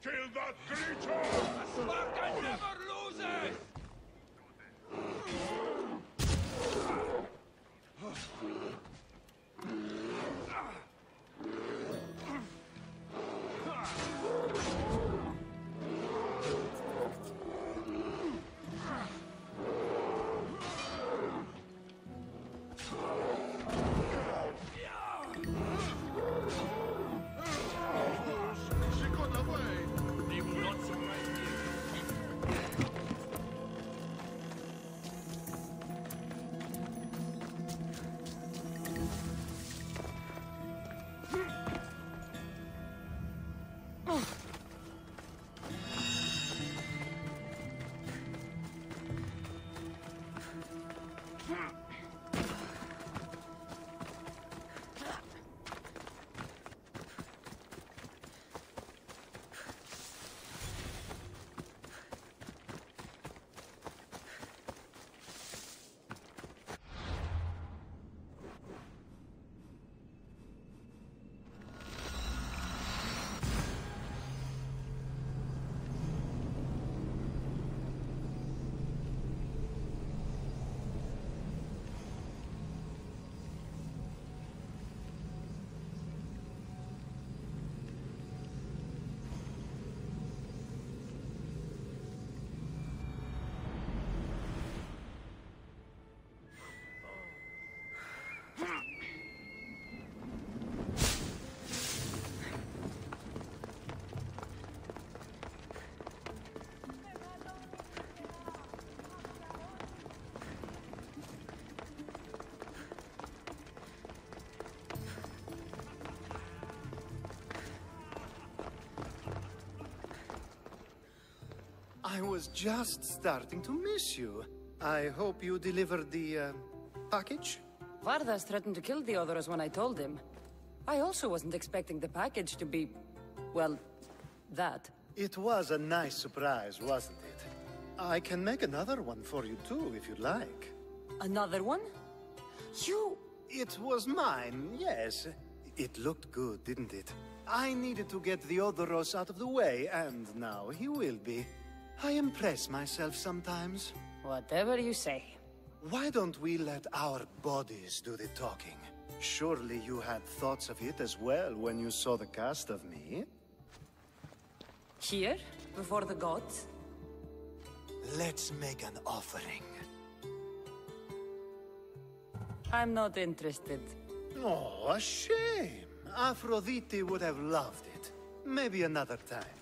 Kill that creature! Sparta never loses! She got away! They will not surprise me. I was just starting to miss you. I hope you delivered the, package? Vardas threatened to kill the others when I told him. I also wasn't expecting the package to be... well, that. It was a nice surprise, wasn't it? I can make another one for you too, if you'd like. Another one? You... It was mine, yes. It looked good, didn't it? I needed to get the Odoros out of the way, and now he will be. I impress myself sometimes. Whatever you say. Why don't we let our bodies do the talking? Surely you had thoughts of it as well when you saw the cast of me? Here? Before the gods? Let's make an offering. I'm not interested. Oh, a shame. Aphrodite would have loved it. Maybe another time.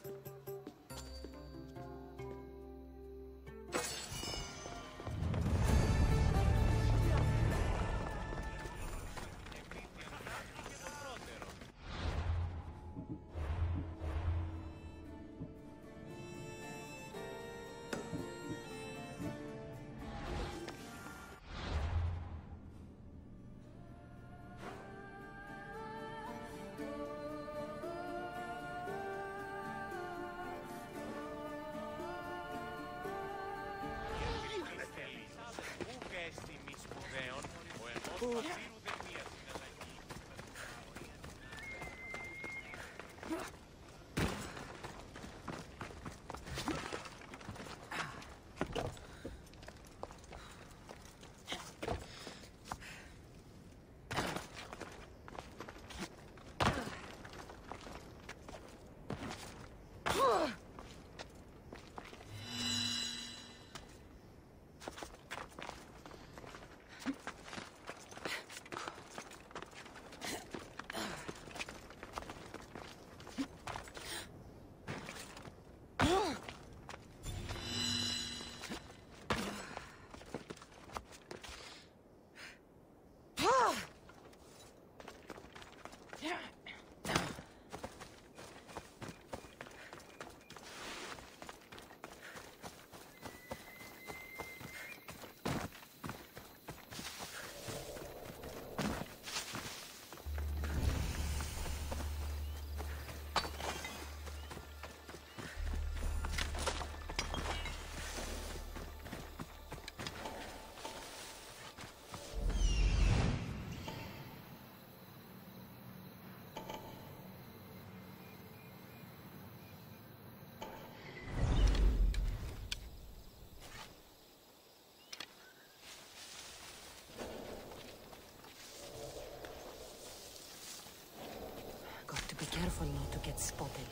be careful not to get spotted.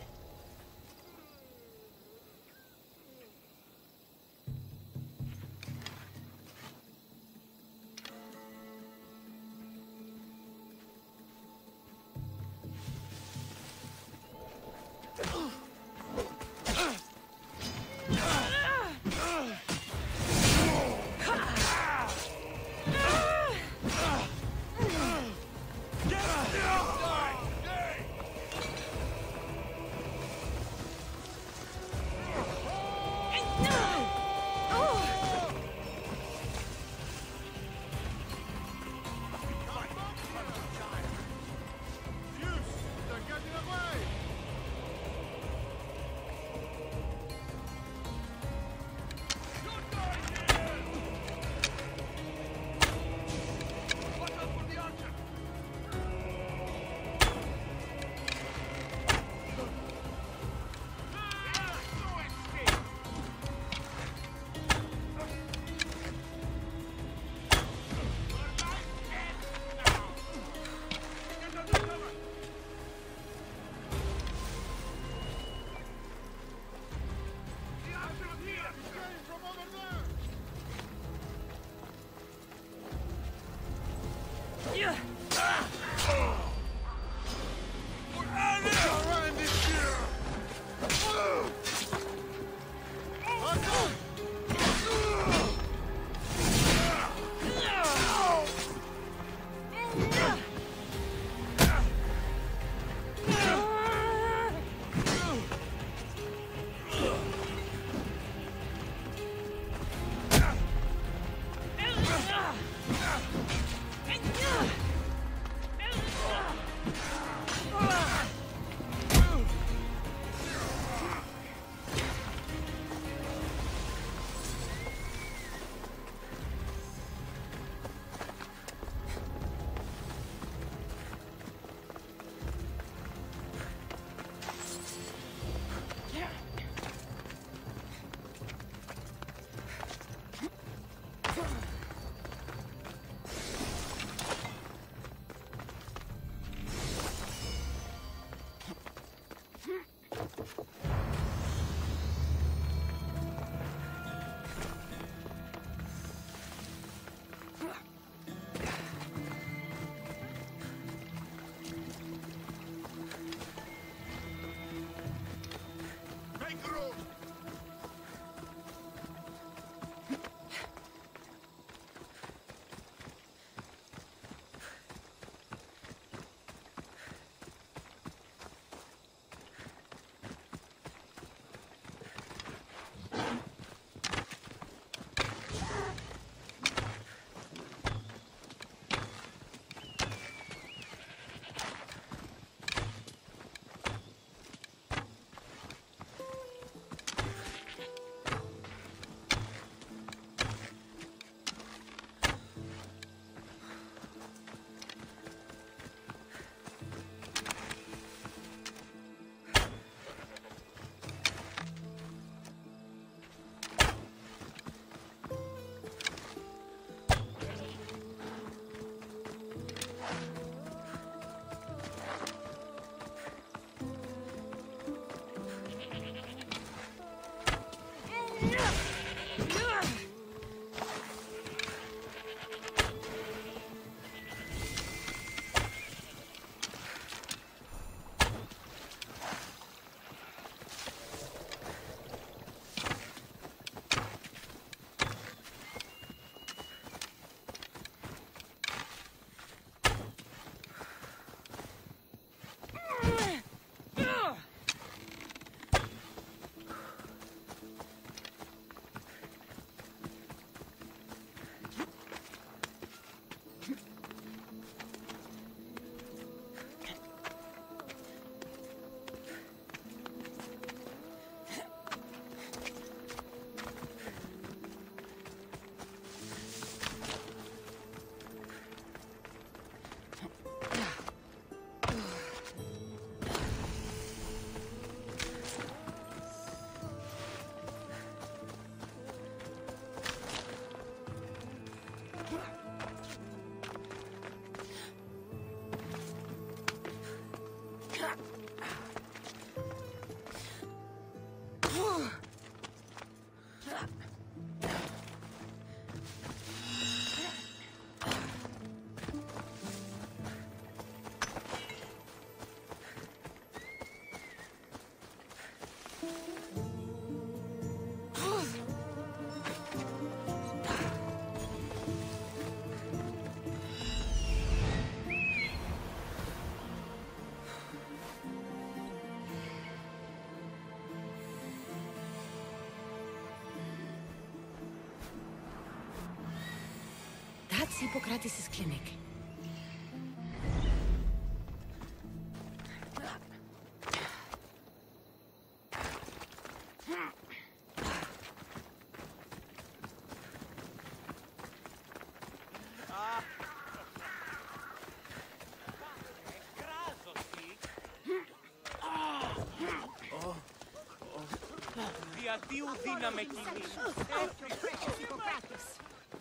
It's Hippocrates' clinic.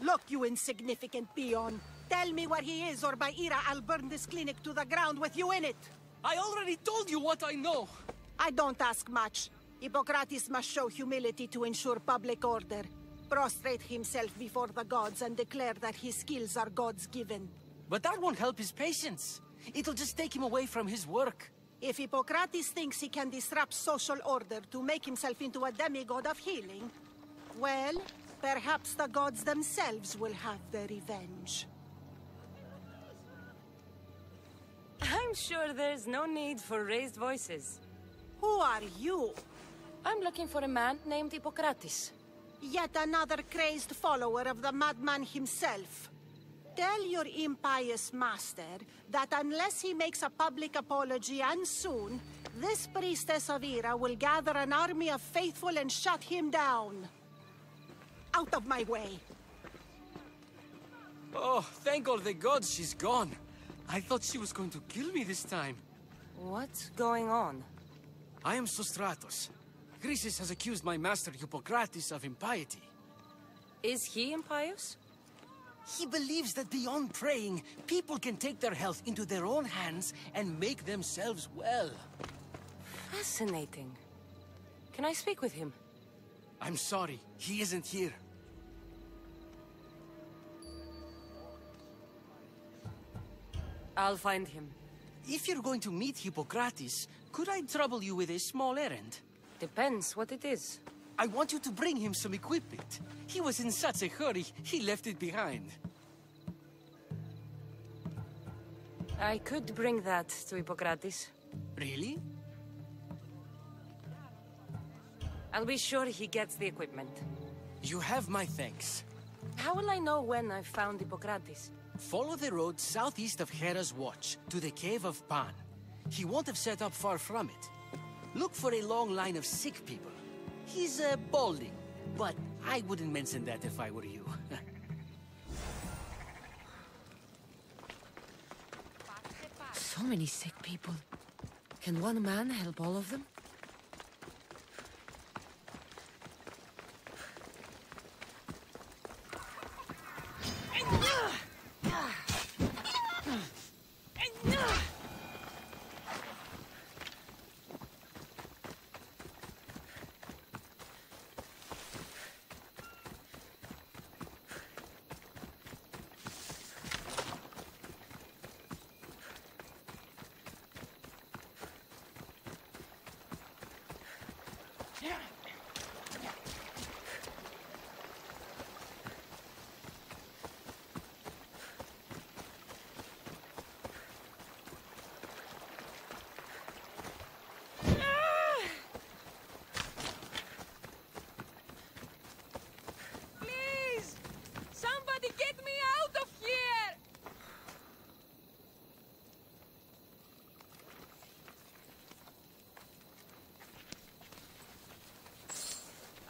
Look, you insignificant peon. Tell me where he is, or by Ira, I'll burn this clinic to the ground with you in it. I already told you what I know. I don't ask much. Hippocrates must show humility to ensure public order. Prostrate himself before the gods and declare that his skills are God's given. But that won't help his patients. It'll just take him away from his work. If Hippocrates thinks he can disrupt social order to make himself into a demigod of healing, well, perhaps the gods themselves will have their revenge. I'm sure there's no need for raised voices. Who are you? I'm looking for a man named Hippocrates. Yet another crazed follower of the madman himself. Tell your impious master that unless he makes a public apology, and soon, this priestess of Ira will gather an army of faithful and shut him down. Out of my way! Oh, thank all the gods she's gone. I thought she was going to kill me this time. What's going on? I am Sostratos. Chrysis has accused my master Hippocrates of impiety. Is he impious? He believes that beyond praying, people can take their health into their own hands and make themselves well. Fascinating. Can I speak with him? I'm sorry, he isn't here. I'll find him. If you're going to meet Hippocrates, could I trouble you with a small errand? Depends what it is. I want you to bring him some equipment. He was in such a hurry, he left it behind. I could bring that to Hippocrates. Really? I'll be sure he gets the equipment. You have my thanks. How will I know when I've found Hippocrates? Follow the road southeast of Hera's Watch, to the Cave of Pan. He won't have set up far from it. Look for a long line of sick people. He's balding, but I wouldn't mention that if I were you. So many sick people. Can one man help all of them?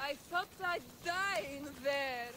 I thought I'd die in there.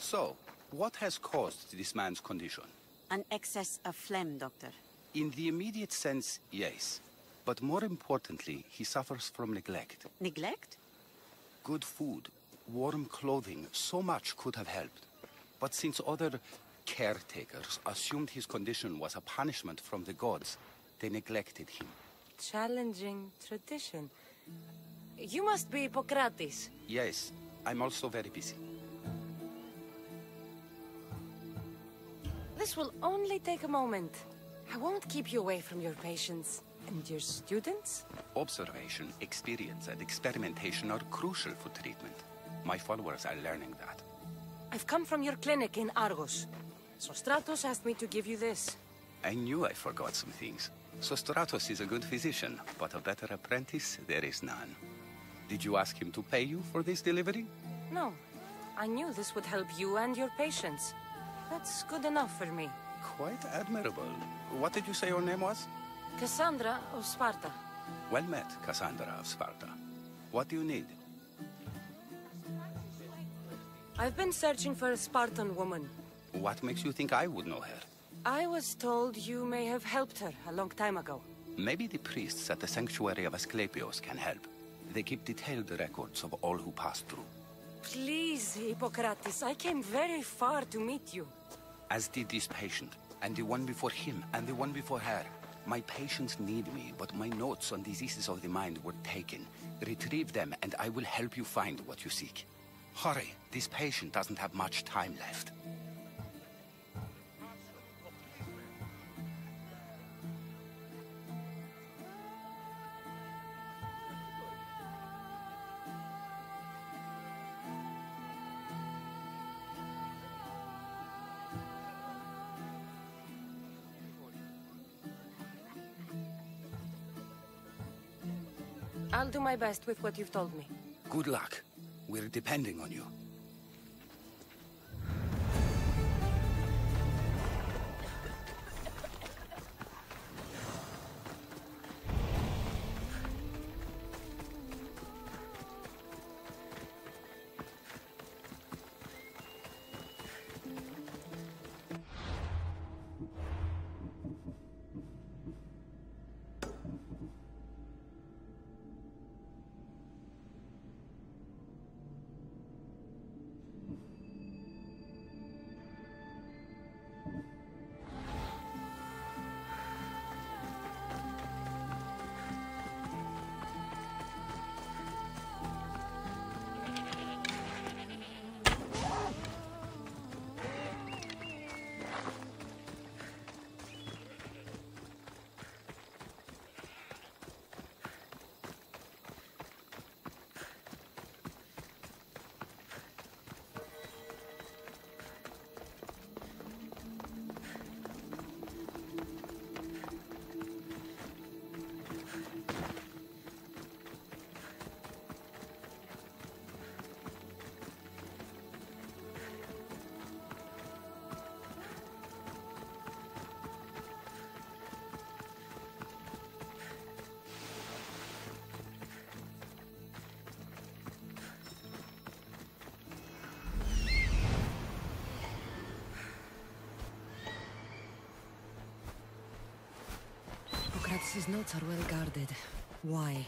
So, what has caused this man's condition? An excess of phlegm, Doctor. In the immediate sense, yes. But more importantly, he suffers from neglect. Neglect? Good food, warm clothing, so much could have helped. But since other caretakers assumed his condition was a punishment from the gods, they neglected him. Challenging tradition. You must be Hippocrates. Yes, I'm also very busy. This will only take a moment. I won't keep you away from your patients. And your students? Observation, experience, and experimentation are crucial for treatment. My followers are learning that. I've come from your clinic in Argos. So Stratos asked me to give you this. I knew I forgot some things. So Stratos is a good physician, but a better apprentice there is none. Did you ask him to pay you for this delivery? No. I knew this would help you and your patients. That's good enough for me. Quite admirable. What did you say your name was? Cassandra of Sparta. Well met, Cassandra of Sparta. What do you need? I've been searching for a Spartan woman. What makes you think I would know her? I was told you may have helped her a long time ago. Maybe the priests at the sanctuary of Asclepios can help. They keep detailed records of all who pass through. Please, Hippocrates, I came very far to meet you. As did this patient, and the one before him, and the one before her. My patients need me, but my notes on diseases of the mind were taken. Retrieve them, and I will help you find what you seek. Hurry, this patient doesn't have much time left. I'll do my best with what you've told me. Good luck. We're depending on you. Hippocrates' notes are well guarded. Why?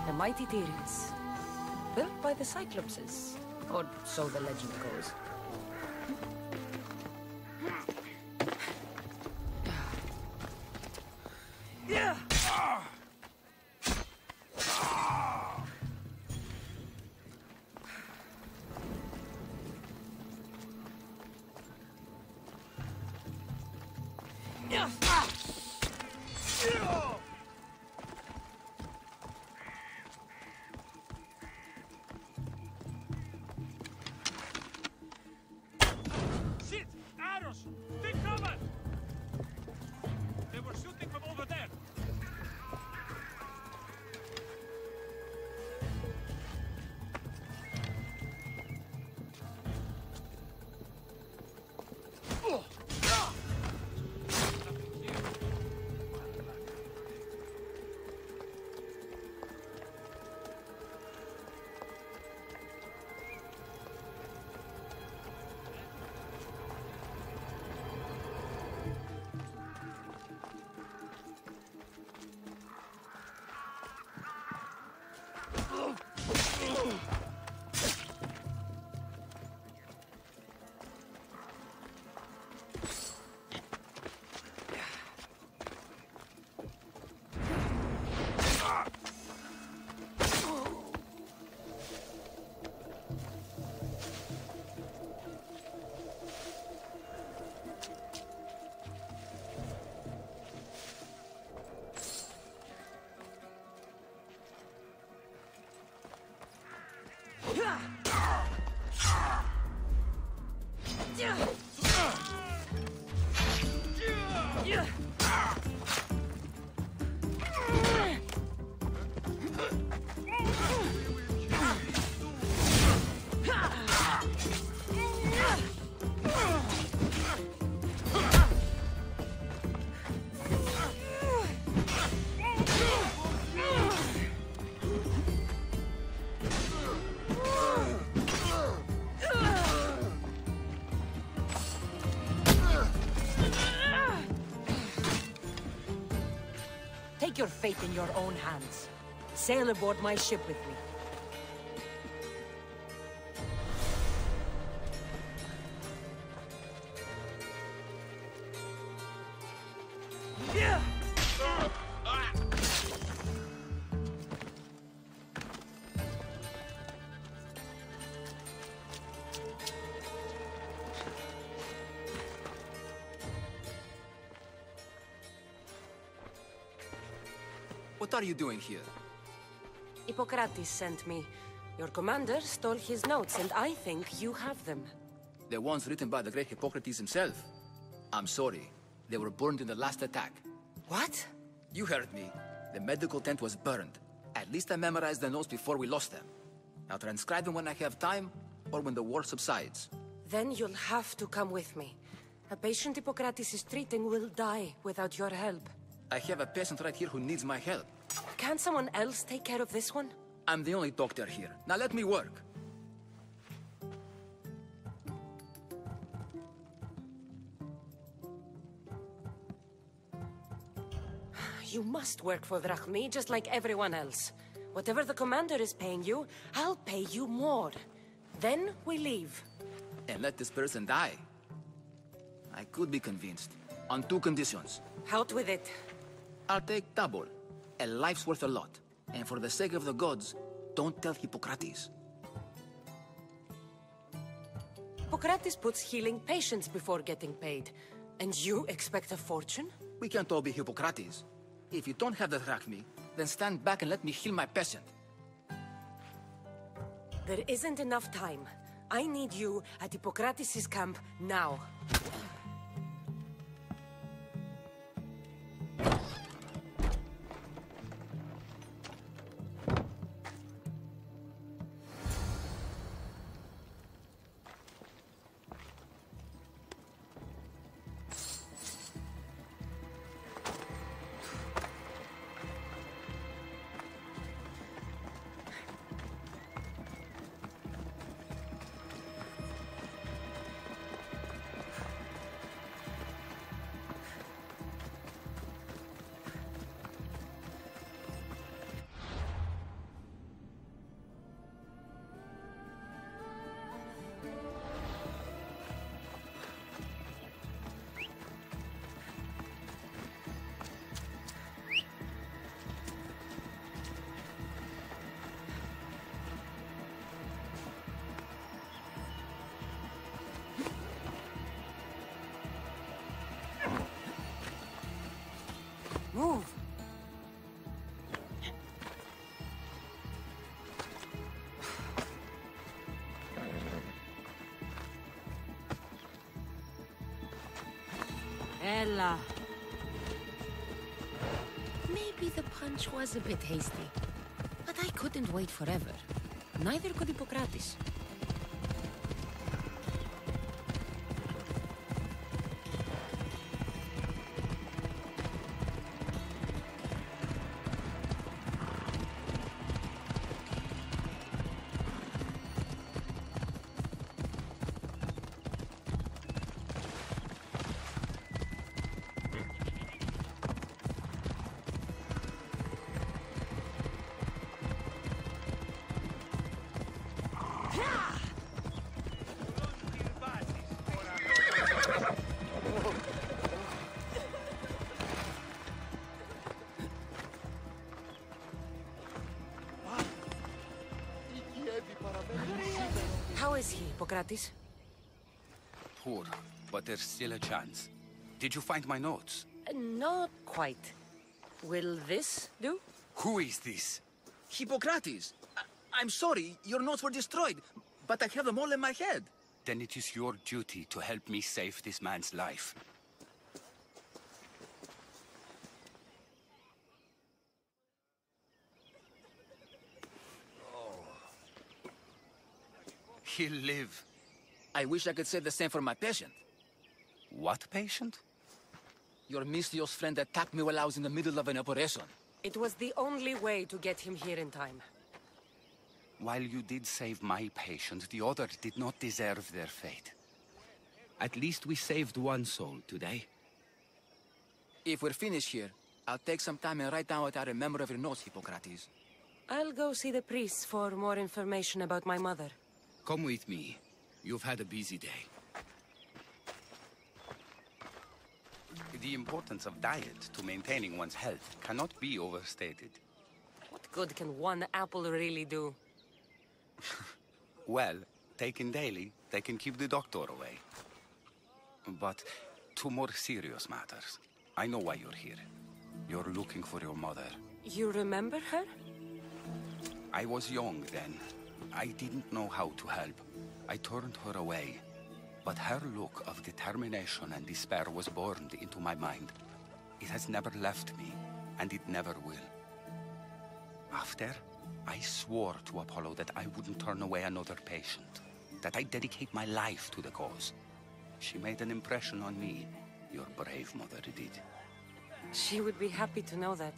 The mighty Tyrants, built by the Cyclopses, or so the legend goes. Horse! Take cover! They were shooting from over there. Take your fate in your own hands. Sail aboard my ship with me. What are you doing here? Hippocrates sent me. Your commander stole his notes, and I think you have them. The ones written by the great Hippocrates himself. I'm sorry. They were burned in the last attack. What? You heard me. The medical tent was burned. At least I memorized the notes before we lost them. I'll transcribe them when I have time, or when the war subsides. Then you'll have to come with me. A patient Hippocrates is treating will die without your help. I have a patient right here who needs my help. Can't someone else take care of this one? I'm the only doctor here. Now let me work. You must work for Drachmi, just like everyone else. Whatever the commander is paying you, I'll pay you more. Then we leave. And let this person die. I could be convinced. On two conditions. Out with it. I'll take double. A life's worth a lot. And for the sake of the gods, don't tell Hippocrates. Hippocrates puts healing patients before getting paid. And you expect a fortune? We can't all be Hippocrates. If you don't have the drachmi, then stand back and let me heal my patient. There isn't enough time. I need you at Hippocrates' camp now. Ella. Maybe the punch was a bit hasty. But I couldn't wait forever. Neither could Hippocrates. How is he, Hippocrates? Poor, but there's still a chance. Did you find my notes? Not quite. Will this do? Who is this? Hippocrates! I'm sorry, your notes were destroyed, but I have them all in my head. Then it is your duty to help me save this man's life. He'll live. I wish I could say the same for my patient. What patient? Your Mystios friend attacked me while I was in the middle of an operation. It was the only way to get him here in time. While you did save my patient, the other did not deserve their fate. At least we saved one soul today. If we're finished here, I'll take some time and write down what I remember of your notes, Hippocrates. I'll go see the priests for more information about my mother. Come with me. You've had a busy day. The importance of diet to maintaining one's health cannot be overstated. What good can one apple really do? Well, taken daily, they can keep the doctor away. But to more serious matters, I know why you're here. You're looking for your mother. You remember her? I was young then. I didn't know how to help. I turned her away. But her look of determination and despair was burned into my mind. It has never left me, and it never will. After, I swore to Apollo that I wouldn't turn away another patient, that I'd dedicate my life to the cause. She made an impression on me. Your brave mother did. She would be happy to know that.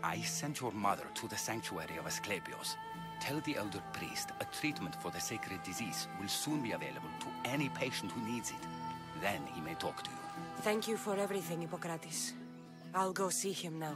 I sent your mother to the sanctuary of Asclepios. Tell the elder priest a treatment for the sacred disease will soon be available to any patient who needs it. Then he may talk to you. Thank you for everything, Hippocrates. I'll go see him now.